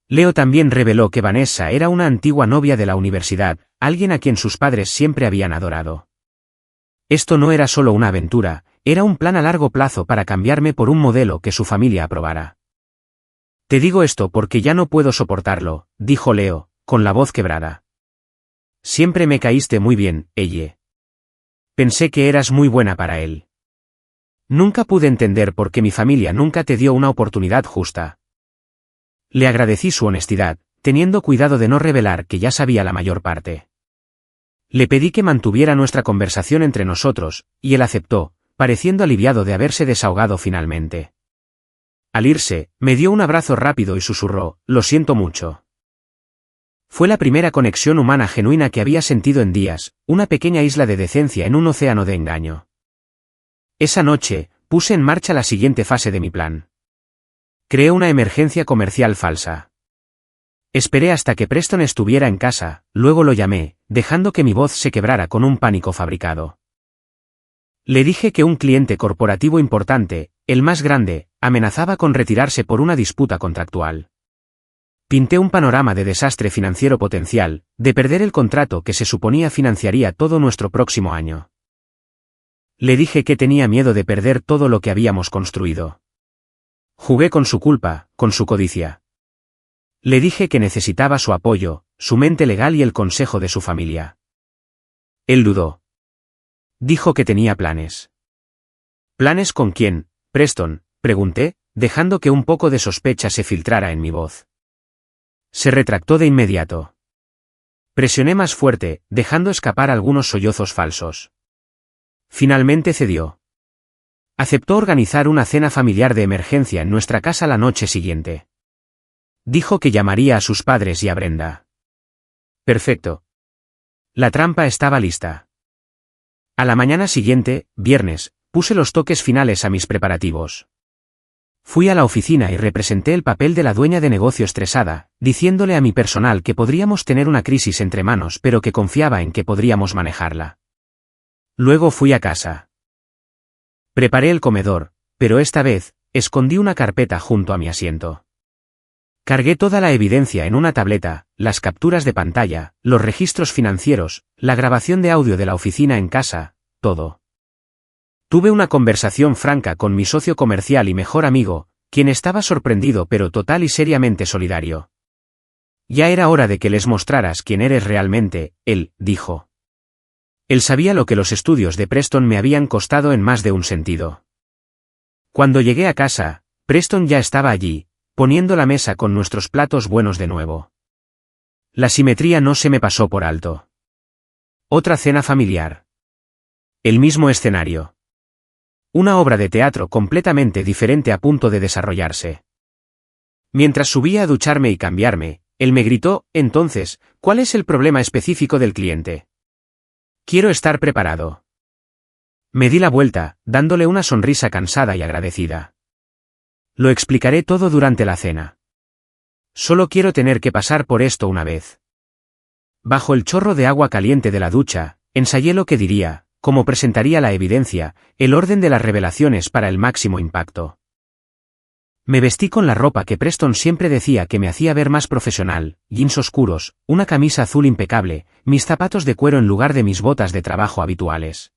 Leo también reveló que Vanessa era una antigua novia de la universidad, alguien a quien sus padres siempre habían adorado. Esto no era solo una aventura, era un plan a largo plazo para cambiarme por un modelo que su familia aprobara. Te digo esto porque ya no puedo soportarlo, dijo Leo, con la voz quebrada. Siempre me caíste muy bien, Elle. Pensé que eras muy buena para él. Nunca pude entender por qué mi familia nunca te dio una oportunidad justa. Le agradecí su honestidad, teniendo cuidado de no revelar que ya sabía la mayor parte. Le pedí que mantuviera nuestra conversación entre nosotros, y él aceptó, pareciendo aliviado de haberse desahogado finalmente. Al irse, me dio un abrazo rápido y susurró, «Lo siento mucho». Fue la primera conexión humana genuina que había sentido en días, una pequeña isla de decencia en un océano de engaño. Esa noche, puse en marcha la siguiente fase de mi plan. Creé una emergencia comercial falsa. Esperé hasta que Preston estuviera en casa, luego lo llamé, dejando que mi voz se quebrara con un pánico fabricado. Le dije que un cliente corporativo importante, el más grande, amenazaba con retirarse por una disputa contractual. Pinté un panorama de desastre financiero potencial, de perder el contrato que se suponía financiaría todo nuestro próximo año. Le dije que tenía miedo de perder todo lo que habíamos construido. Jugué con su culpa, con su codicia. Le dije que necesitaba su apoyo, su mente legal y el consejo de su familia. Él dudó. Dijo que tenía planes. ¿Planes con quién, Preston?, pregunté, dejando que un poco de sospecha se filtrara en mi voz. Se retractó de inmediato. Presioné más fuerte, dejando escapar algunos sollozos falsos. Finalmente cedió. Aceptó organizar una cena familiar de emergencia en nuestra casa la noche siguiente. Dijo que llamaría a sus padres y a Brenda. Perfecto. La trampa estaba lista. A la mañana siguiente, viernes, puse los toques finales a mis preparativos. Fui a la oficina y representé el papel de la dueña de negocio estresada, diciéndole a mi personal que podríamos tener una crisis entre manos pero que confiaba en que podríamos manejarla. Luego fui a casa. Preparé el comedor, pero esta vez, escondí una carpeta junto a mi asiento. Cargué toda la evidencia en una tableta, las capturas de pantalla, los registros financieros, la grabación de audio de la oficina en casa, todo. Tuve una conversación franca con mi socio comercial y mejor amigo, quien estaba sorprendido pero total y seriamente solidario. Ya era hora de que les mostraras quién eres realmente, él, dijo. Él sabía lo que los estudios de Preston me habían costado en más de un sentido. Cuando llegué a casa, Preston ya estaba allí, poniendo la mesa con nuestros platos buenos de nuevo. La simetría no se me pasó por alto. Otra cena familiar. El mismo escenario. Una obra de teatro completamente diferente a punto de desarrollarse. Mientras subía a ducharme y cambiarme, él me gritó, entonces, ¿cuál es el problema específico del cliente? Quiero estar preparado. Me di la vuelta, dándole una sonrisa cansada y agradecida. Lo explicaré todo durante la cena. Solo quiero tener que pasar por esto una vez. Bajo el chorro de agua caliente de la ducha, ensayé lo que diría, cómo presentaría la evidencia, el orden de las revelaciones para el máximo impacto. Me vestí con la ropa que Preston siempre decía que me hacía ver más profesional, jeans oscuros, una camisa azul impecable, mis zapatos de cuero en lugar de mis botas de trabajo habituales.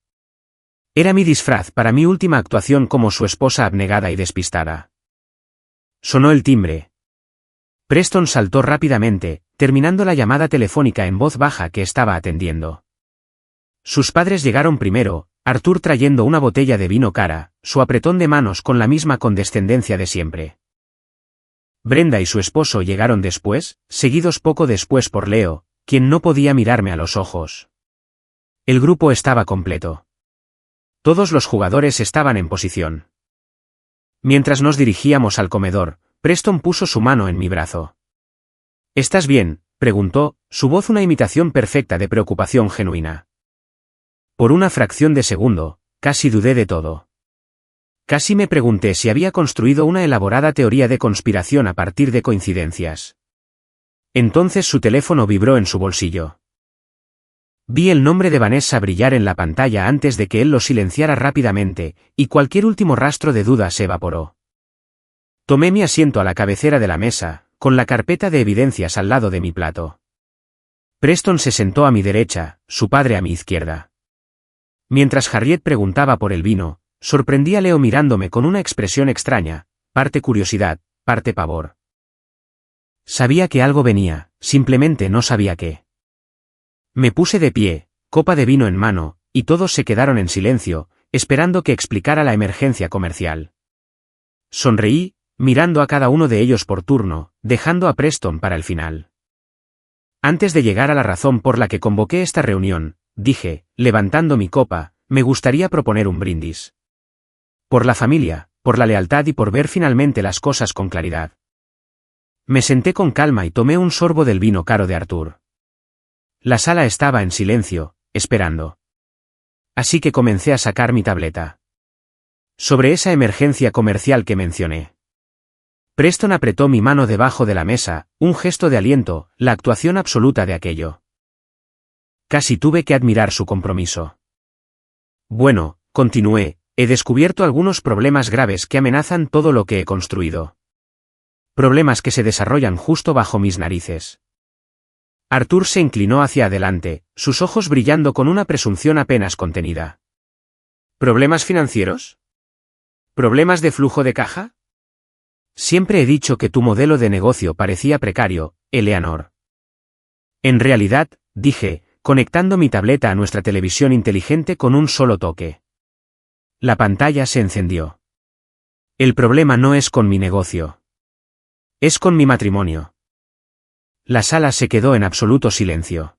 Era mi disfraz para mi última actuación como su esposa abnegada y despistada. Sonó el timbre. Preston saltó rápidamente, terminando la llamada telefónica en voz baja que estaba atendiendo. Sus padres llegaron primero, Arthur trayendo una botella de vino cara, su apretón de manos con la misma condescendencia de siempre. Brenda y su esposo llegaron después, seguidos poco después por Leo, quien no podía mirarme a los ojos. El grupo estaba completo. Todos los jugadores estaban en posición. Mientras nos dirigíamos al comedor, Preston puso su mano en mi brazo. ¿Estás bien?, preguntó, su voz una imitación perfecta de preocupación genuina. Por una fracción de segundo, casi dudé de todo. Casi me pregunté si había construido una elaborada teoría de conspiración a partir de coincidencias. Entonces su teléfono vibró en su bolsillo. Vi el nombre de Vanessa brillar en la pantalla antes de que él lo silenciara rápidamente, y cualquier último rastro de duda se evaporó. Tomé mi asiento a la cabecera de la mesa, con la carpeta de evidencias al lado de mi plato. Preston se sentó a mi derecha, su padre a mi izquierda. Mientras Harriet preguntaba por el vino, sorprendí a Leo mirándome con una expresión extraña, parte curiosidad, parte pavor. Sabía que algo venía, simplemente no sabía qué. Me puse de pie, copa de vino en mano, y todos se quedaron en silencio, esperando que explicara la emergencia comercial. Sonreí, mirando a cada uno de ellos por turno, dejando a Preston para el final. Antes de llegar a la razón por la que convoqué esta reunión, dije, levantando mi copa, me gustaría proponer un brindis. Por la familia, por la lealtad y por ver finalmente las cosas con claridad. Me senté con calma y tomé un sorbo del vino caro de Arthur. La sala estaba en silencio, esperando. Así que comencé a sacar mi tableta. Sobre esa emergencia comercial que mencioné. Preston apretó mi mano debajo de la mesa, un gesto de aliento, la actuación absoluta de aquello. Casi tuve que admirar su compromiso. Bueno, continué, he descubierto algunos problemas graves que amenazan todo lo que he construido. Problemas que se desarrollan justo bajo mis narices. Arthur se inclinó hacia adelante, sus ojos brillando con una presunción apenas contenida. ¿Problemas financieros? ¿Problemas de flujo de caja? Siempre he dicho que tu modelo de negocio parecía precario, Eleanor. En realidad, dije, conectando mi tableta a nuestra televisión inteligente con un solo toque. La pantalla se encendió. El problema no es con mi negocio. Es con mi matrimonio. La sala se quedó en absoluto silencio.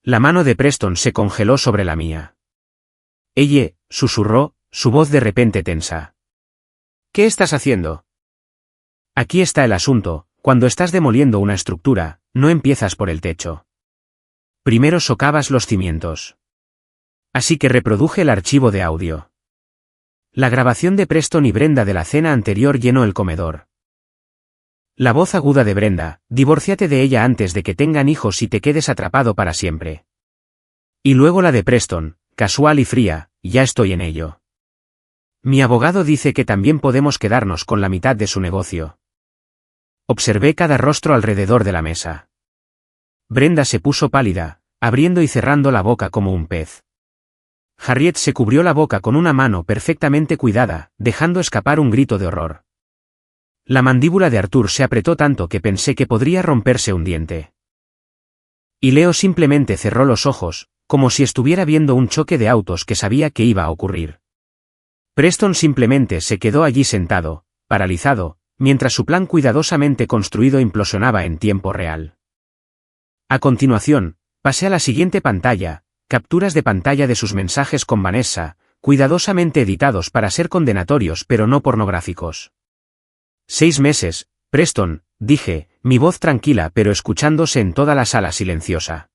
La mano de Preston se congeló sobre la mía. «Ella», susurró, su voz de repente tensa. «¿Qué estás haciendo?» «Aquí está el asunto, cuando estás demoliendo una estructura, no empiezas por el techo. Primero socavas los cimientos». Así que reproduje el archivo de audio. La grabación de Preston y Brenda de la cena anterior llenó el comedor. La voz aguda de Brenda: «Divórciate de ella antes de que tengan hijos y te quedes atrapado para siempre». Y luego la de Preston, casual y fría: «Ya estoy en ello. Mi abogado dice que también podemos quedarnos con la mitad de su negocio». Observé cada rostro alrededor de la mesa. Brenda se puso pálida, abriendo y cerrando la boca como un pez. Harriet se cubrió la boca con una mano perfectamente cuidada, dejando escapar un grito de horror. La mandíbula de Arthur se apretó tanto que pensé que podría romperse un diente. Y Leo simplemente cerró los ojos, como si estuviera viendo un choque de autos que sabía que iba a ocurrir. Preston simplemente se quedó allí sentado, paralizado, mientras su plan cuidadosamente construido implosionaba en tiempo real. A continuación, pasé a la siguiente pantalla, capturas de pantalla de sus mensajes con Vanessa, cuidadosamente editados para ser condenatorios pero no pornográficos. 6 meses, Preston, dije, mi voz tranquila pero escuchándose en toda la sala silenciosa.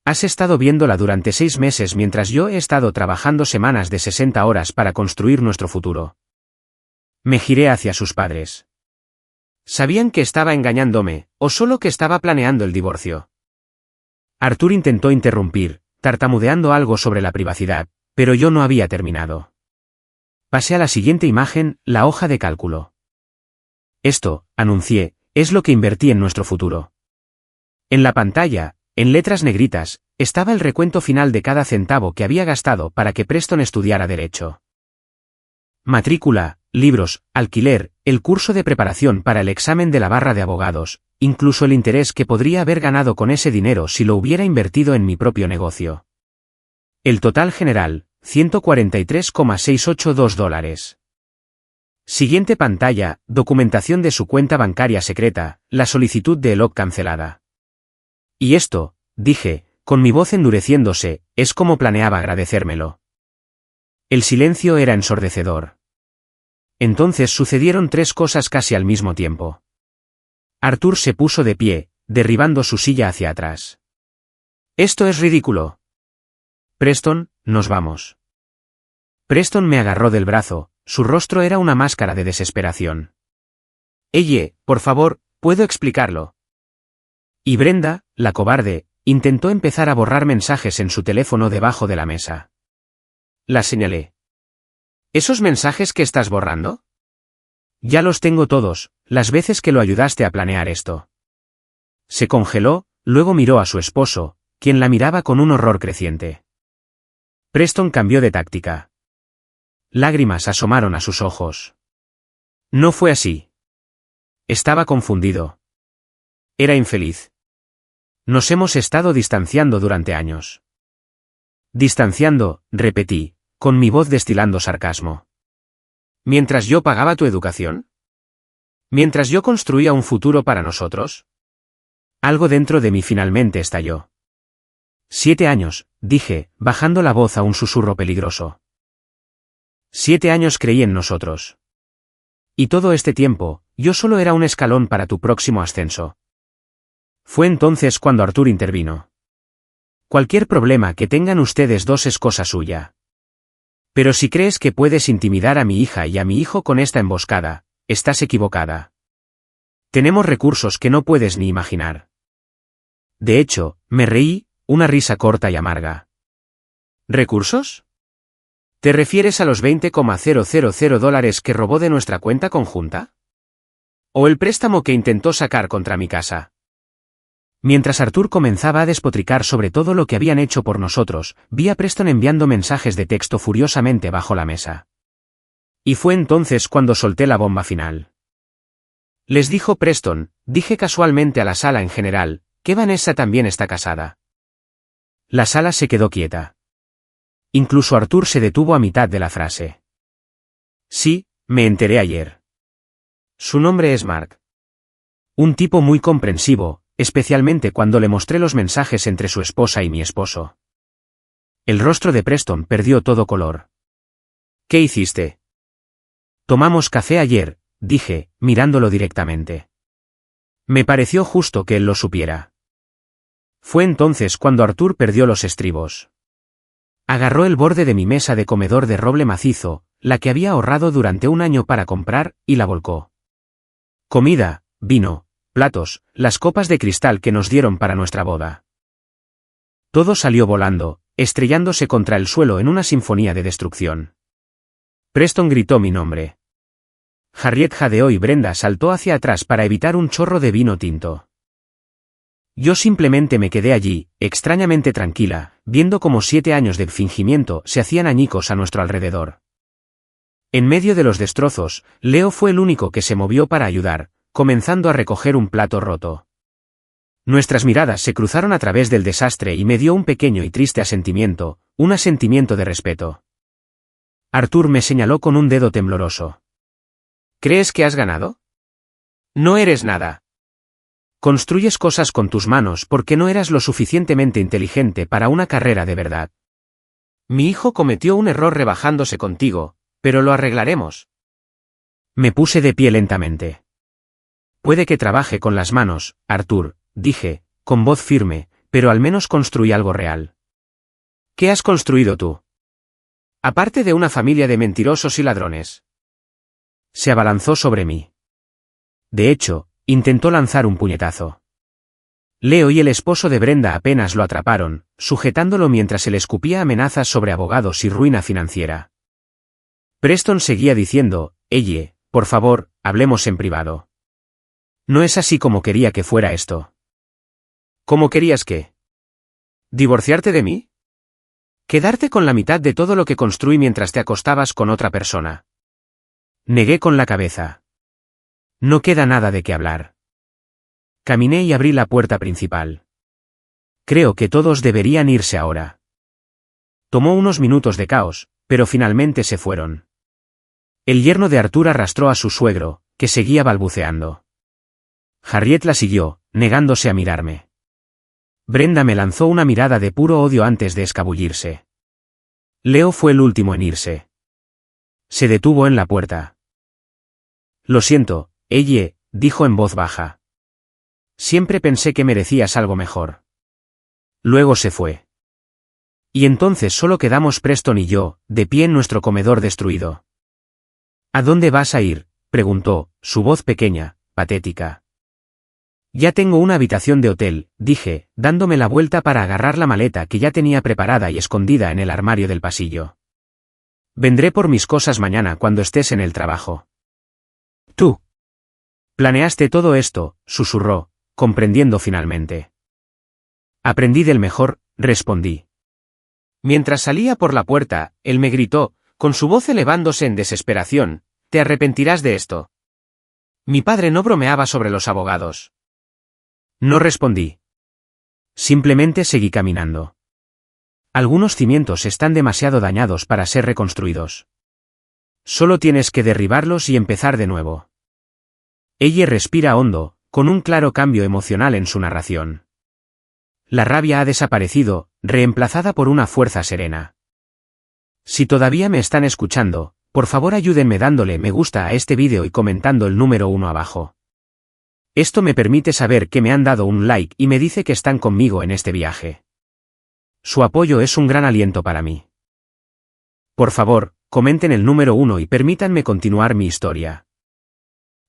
Has estado viéndola durante 6 meses mientras yo he estado trabajando semanas de 60 horas para construir nuestro futuro. Me giré hacia sus padres. ¿Sabían que estaba engañándome, o solo que estaba planeando el divorcio? Arthur intentó interrumpir, tartamudeando algo sobre la privacidad, pero yo no había terminado. Pasé a la siguiente imagen, la hoja de cálculo. Esto, anuncié, es lo que invertí en nuestro futuro. En la pantalla, en letras negritas, estaba el recuento final de cada centavo que había gastado para que Preston estudiara Derecho. Matrícula, libros, alquiler, el curso de preparación para el examen de la barra de abogados, incluso el interés que podría haber ganado con ese dinero si lo hubiera invertido en mi propio negocio. El total general, $143,682. Siguiente pantalla, documentación de su cuenta bancaria secreta, la solicitud de ELOC cancelada. Y esto, dije, con mi voz endureciéndose, es como planeaba agradecérmelo. El silencio era ensordecedor. Entonces sucedieron 3 cosas casi al mismo tiempo. Arthur se puso de pie, derribando su silla hacia atrás. «Esto es ridículo. Preston, nos vamos». Preston me agarró del brazo, su rostro era una máscara de desesperación. «Ella, por favor, ¿puedo explicarlo?» Y Brenda, la cobarde, intentó empezar a borrar mensajes en su teléfono debajo de la mesa. La señalé. ¿Esos mensajes que estás borrando? Ya los tengo todos, las veces que lo ayudaste a planear esto. Se congeló, luego miró a su esposo, quien la miraba con un horror creciente. Preston cambió de táctica. Lágrimas asomaron a sus ojos. No fue así. Estaba confundido. Era infeliz. Nos hemos estado distanciando durante años. Distanciando, repetí, con mi voz destilando sarcasmo. ¿Mientras yo pagaba tu educación? ¿Mientras yo construía un futuro para nosotros? Algo dentro de mí finalmente estalló. 7 años, dije, bajando la voz a un susurro peligroso. 7 años creí en nosotros. Y todo este tiempo, yo solo era un escalón para tu próximo ascenso. Fue entonces cuando Arthur intervino. Cualquier problema que tengan ustedes dos es cosa suya. Pero si crees que puedes intimidar a mi hija y a mi hijo con esta emboscada, estás equivocada. Tenemos recursos que no puedes ni imaginar. De hecho, me reí, una risa corta y amarga. ¿Recursos? ¿Te refieres a los $20,000 que robó de nuestra cuenta conjunta? ¿O el préstamo que intentó sacar contra mi casa? Mientras Arthur comenzaba a despotricar sobre todo lo que habían hecho por nosotros, vi a Preston enviando mensajes de texto furiosamente bajo la mesa. Y fue entonces cuando solté la bomba final. Les dijo Preston, dije casualmente a la sala en general, que Vanessa también está casada. La sala se quedó quieta. Incluso Arthur se detuvo a mitad de la frase. Sí, me enteré ayer. Su nombre es Mark. Un tipo muy comprensivo, especialmente cuando le mostré los mensajes entre su esposa y mi esposo. El rostro de Preston perdió todo color. ¿Qué hiciste? Tomamos café ayer, dije, mirándolo directamente. Me pareció justo que él lo supiera. Fue entonces cuando Arthur perdió los estribos. Agarró el borde de mi mesa de comedor de roble macizo, la que había ahorrado durante un año para comprar, y la volcó. Comida, vino, platos, las copas de cristal que nos dieron para nuestra boda. Todo salió volando, estrellándose contra el suelo en una sinfonía de destrucción. Preston gritó mi nombre. Harriet jadeó y Brenda saltó hacia atrás para evitar un chorro de vino tinto. Yo simplemente me quedé allí, extrañamente tranquila, viendo cómo 7 años de fingimiento se hacían añicos a nuestro alrededor. En medio de los destrozos, Leo fue el único que se movió para ayudar, comenzando a recoger un plato roto. Nuestras miradas se cruzaron a través del desastre y me dio un pequeño y triste asentimiento, un asentimiento de respeto. Arthur me señaló con un dedo tembloroso. ¿Crees que has ganado? No eres nada. Construyes cosas con tus manos porque no eras lo suficientemente inteligente para una carrera de verdad. Mi hijo cometió un error rebajándose contigo, pero lo arreglaremos. Me puse de pie lentamente. Puede que trabaje con las manos, Arthur, dije, con voz firme, pero al menos construí algo real. ¿Qué has construido tú? Aparte de una familia de mentirosos y ladrones. Se abalanzó sobre mí. De hecho, intentó lanzar un puñetazo. Leo y el esposo de Brenda apenas lo atraparon, sujetándolo mientras él escupía amenazas sobre abogados y ruina financiera. Preston seguía diciendo, «Elle, por favor, hablemos en privado». No es así como quería que fuera esto. ¿Cómo querías que? ¿Divorciarte de mí? ¿Quedarte con la mitad de todo lo que construí mientras te acostabas con otra persona? Negué con la cabeza. No queda nada de qué hablar. Caminé y abrí la puerta principal. Creo que todos deberían irse ahora. Tomó unos minutos de caos, pero finalmente se fueron. El yerno de Arthur arrastró a su suegro, que seguía balbuceando. Harriet la siguió, negándose a mirarme. Brenda me lanzó una mirada de puro odio antes de escabullirse. Leo fue el último en irse. Se detuvo en la puerta. Lo siento, Elle, dijo en voz baja. Siempre pensé que merecías algo mejor. Luego se fue. Y entonces solo quedamos Preston y yo, de pie en nuestro comedor destruido. ¿A dónde vas a ir?, preguntó, su voz pequeña, patética. Ya tengo una habitación de hotel, dije, dándome la vuelta para agarrar la maleta que ya tenía preparada y escondida en el armario del pasillo. Vendré por mis cosas mañana cuando estés en el trabajo. Tú. Planeaste todo esto, susurró, comprendiendo finalmente. Aprendí del mejor, respondí. Mientras salía por la puerta, él me gritó, con su voz elevándose en desesperación, «Te arrepentirás de esto». Mi padre no bromeaba sobre los abogados. No respondí. Simplemente seguí caminando. Algunos cimientos están demasiado dañados para ser reconstruidos. Solo tienes que derribarlos y empezar de nuevo. Ella respira hondo, con un claro cambio emocional en su narración. La rabia ha desaparecido, reemplazada por una fuerza serena. Si todavía me están escuchando, por favor ayúdenme dándole me gusta a este vídeo y comentando el número 1 abajo. Esto me permite saber que me han dado un like y me dice que están conmigo en este viaje. Su apoyo es un gran aliento para mí. Por favor, comenten el número 1 y permítanme continuar mi historia.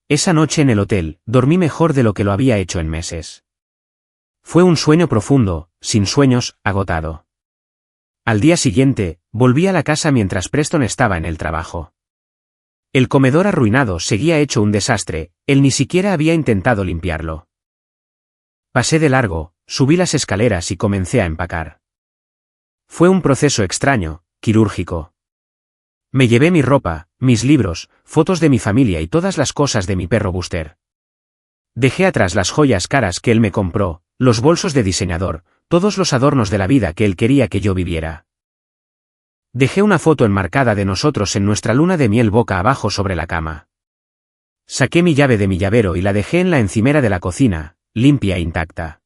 Esa noche en el hotel, dormí mejor de lo que lo había hecho en meses. Fue un sueño profundo, sin sueños, agotado. Al día siguiente, volví a la casa mientras Preston estaba en el trabajo. El comedor arruinado seguía hecho un desastre, él ni siquiera había intentado limpiarlo. Pasé de largo, subí las escaleras y comencé a empacar. Fue un proceso extraño, quirúrgico. Me llevé mi ropa, mis libros, fotos de mi familia y todas las cosas de mi perro Buster. Dejé atrás las joyas caras que él me compró, los bolsos de diseñador, todos los adornos de la vida que él quería que yo viviera. Dejé una foto enmarcada de nosotros en nuestra luna de miel boca abajo sobre la cama. Saqué mi llave de mi llavero y la dejé en la encimera de la cocina, limpia e intacta.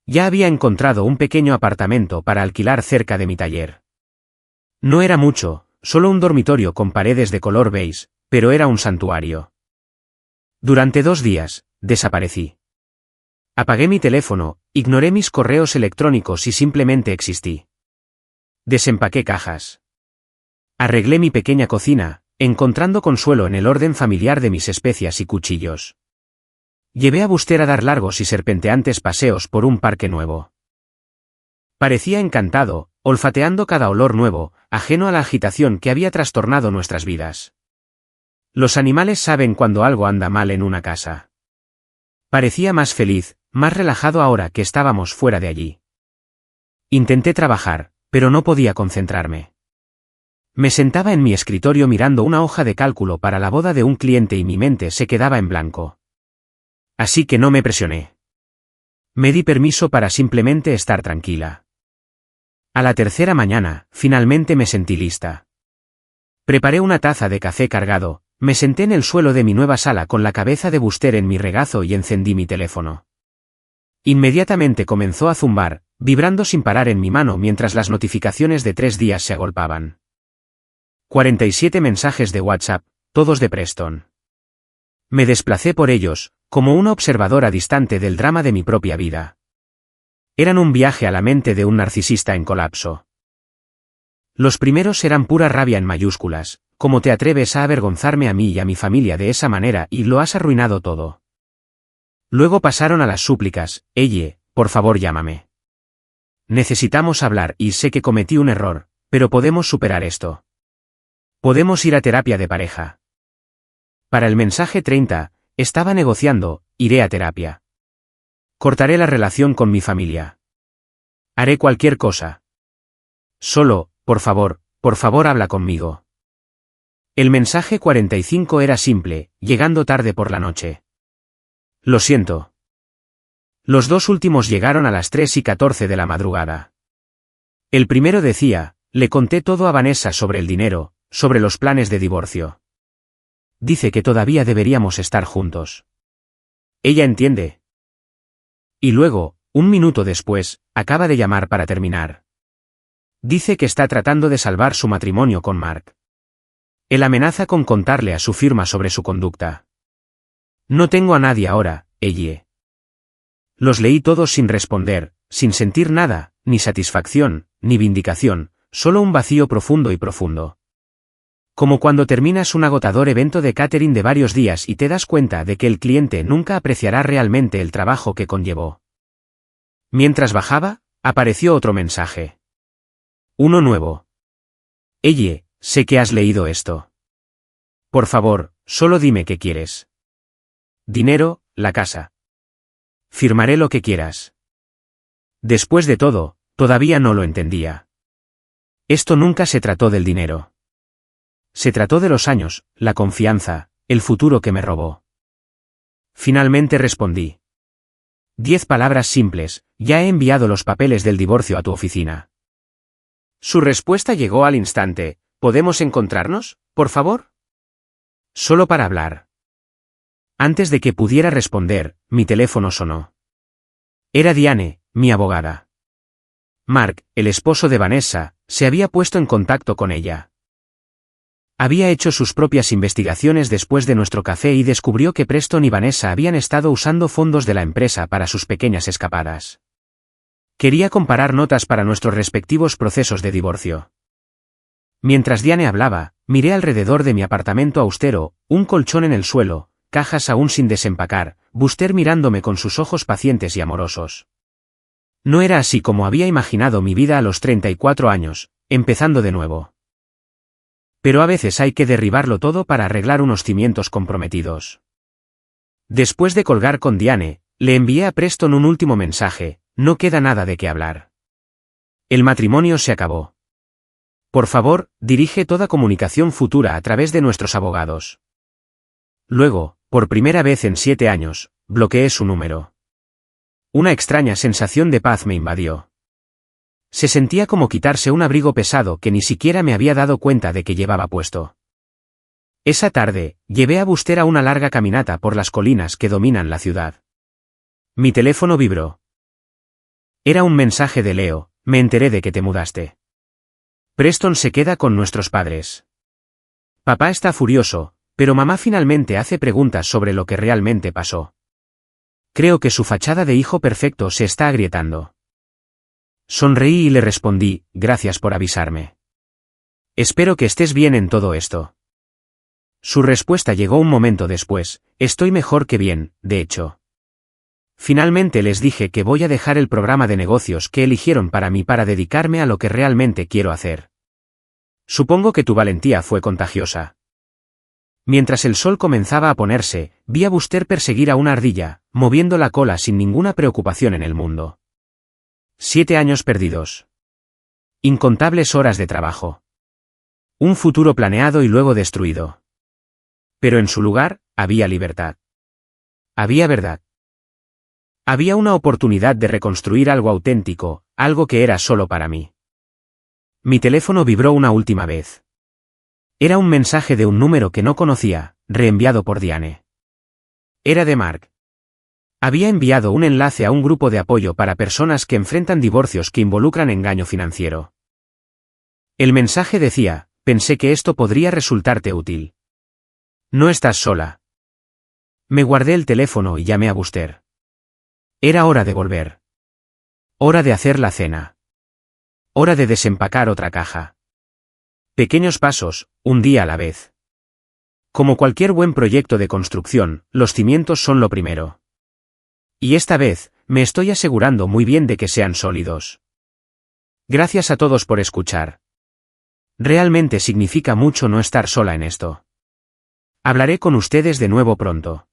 Ya había encontrado un pequeño apartamento para alquilar cerca de mi taller. No era mucho, solo un dormitorio con paredes de color beige, pero era un santuario. Durante 2 días, desaparecí. Apagué mi teléfono, ignoré mis correos electrónicos y simplemente existí. Desempaqué cajas. Arreglé mi pequeña cocina, encontrando consuelo en el orden familiar de mis especias y cuchillos. Llevé a Buster a dar largos y serpenteantes paseos por un parque nuevo. Parecía encantado, olfateando cada olor nuevo, ajeno a la agitación que había trastornado nuestras vidas. Los animales saben cuando algo anda mal en una casa. Parecía más feliz, más relajado ahora que estábamos fuera de allí. Intenté trabajar, pero no podía concentrarme. Me sentaba en mi escritorio mirando una hoja de cálculo para la boda de un cliente y mi mente se quedaba en blanco. Así que no me presioné. Me di permiso para simplemente estar tranquila. A la tercera mañana, finalmente me sentí lista. Preparé una taza de café cargado, me senté en el suelo de mi nueva sala con la cabeza de Buster en mi regazo y encendí mi teléfono. Inmediatamente comenzó a zumbar, vibrando sin parar en mi mano mientras las notificaciones de 3 días se agolpaban. 47 mensajes de WhatsApp, todos de Preston. Me desplacé por ellos, como una observadora distante del drama de mi propia vida. Eran un viaje a la mente de un narcisista en colapso. Los primeros eran pura rabia en mayúsculas, ¿cómo te atreves a avergonzarme a mí y a mi familia de esa manera y lo has arruinado todo? Luego pasaron a las súplicas, «Eye, por favor llámame. Necesitamos hablar y sé que cometí un error, pero podemos superar esto. Podemos ir a terapia de pareja». Para el mensaje 30, estaba negociando, iré a terapia. Cortaré la relación con mi familia. Haré cualquier cosa. Solo, por favor habla conmigo. El mensaje 45 era simple, llegando tarde por la noche. Lo siento. Los 2 últimos llegaron a las 3:14 de la madrugada. El primero decía, le conté todo a Vanessa sobre el dinero, sobre los planes de divorcio. Dice que todavía deberíamos estar juntos. Ella entiende. Y luego, 1 minuto después, acaba de llamar para terminar. Dice que está tratando de salvar su matrimonio con Mark. Él amenaza con contarle a su firma sobre su conducta. No tengo a nadie ahora, Ellie. Los leí todos sin responder, sin sentir nada, ni satisfacción, ni vindicación, solo un vacío profundo y profundo. Como cuando terminas un agotador evento de catering de varios días y te das cuenta de que el cliente nunca apreciará realmente el trabajo que conllevó. Mientras bajaba, apareció otro mensaje. Uno nuevo. Ellie, sé que has leído esto. Por favor, solo dime qué quieres. Dinero, la casa. Firmaré lo que quieras. Después de todo, todavía no lo entendía. Esto nunca se trató del dinero. Se trató de los años, la confianza, el futuro que me robó. Finalmente respondí. 10 palabras simples, ya he enviado los papeles del divorcio a tu oficina. Su respuesta llegó al instante, ¿podemos encontrarnos, por favor? Solo para hablar. Antes de que pudiera responder, mi teléfono sonó. Era Diane, mi abogada. Mark, el esposo de Vanessa, se había puesto en contacto con ella. Había hecho sus propias investigaciones después de nuestro café y descubrió que Preston y Vanessa habían estado usando fondos de la empresa para sus pequeñas escapadas. Quería comparar notas para nuestros respectivos procesos de divorcio. Mientras Diane hablaba, miré alrededor de mi apartamento austero, un colchón en el suelo, cajas aún sin desempacar, Buster mirándome con sus ojos pacientes y amorosos. No era así como había imaginado mi vida a los 34 años, empezando de nuevo. Pero a veces hay que derribarlo todo para arreglar unos cimientos comprometidos. Después de colgar con Diane, le envié a Preston un último mensaje, no queda nada de qué hablar. El matrimonio se acabó. Por favor, dirige toda comunicación futura a través de nuestros abogados. Luego, por primera vez en 7 años, bloqueé su número. Una extraña sensación de paz me invadió. Se sentía como quitarse un abrigo pesado que ni siquiera me había dado cuenta de que llevaba puesto. Esa tarde, llevé a Buster a una larga caminata por las colinas que dominan la ciudad. Mi teléfono vibró. Era un mensaje de Leo: me enteré de que te mudaste. Preston se queda con nuestros padres. Papá está furioso, pero mamá finalmente hace preguntas sobre lo que realmente pasó. Creo que su fachada de hijo perfecto se está agrietando. Sonreí y le respondí: gracias por avisarme. Espero que estés bien en todo esto. Su respuesta llegó un momento después: estoy mejor que bien, de hecho. Finalmente les dije que voy a dejar el programa de negocios que eligieron para mí para dedicarme a lo que realmente quiero hacer. Supongo que tu valentía fue contagiosa. Mientras el sol comenzaba a ponerse, vi a Buster perseguir a una ardilla, moviendo la cola sin ninguna preocupación en el mundo. 7 años perdidos. Incontables horas de trabajo. Un futuro planeado y luego destruido. Pero en su lugar, había libertad. Había verdad. Había una oportunidad de reconstruir algo auténtico, algo que era solo para mí. Mi teléfono vibró una última vez. Era un mensaje de un número que no conocía, reenviado por Diane. Era de Mark. Había enviado un enlace a un grupo de apoyo para personas que enfrentan divorcios que involucran engaño financiero. El mensaje decía: pensé que esto podría resultarte útil. No estás sola. Me guardé el teléfono y llamé a Buster. Era hora de volver. Hora de hacer la cena. Hora de desempacar otra caja. Pequeños pasos, un día a la vez. Como cualquier buen proyecto de construcción, los cimientos son lo primero. Y esta vez, me estoy asegurando muy bien de que sean sólidos. Gracias a todos por escuchar. Realmente significa mucho no estar sola en esto. Hablaré con ustedes de nuevo pronto.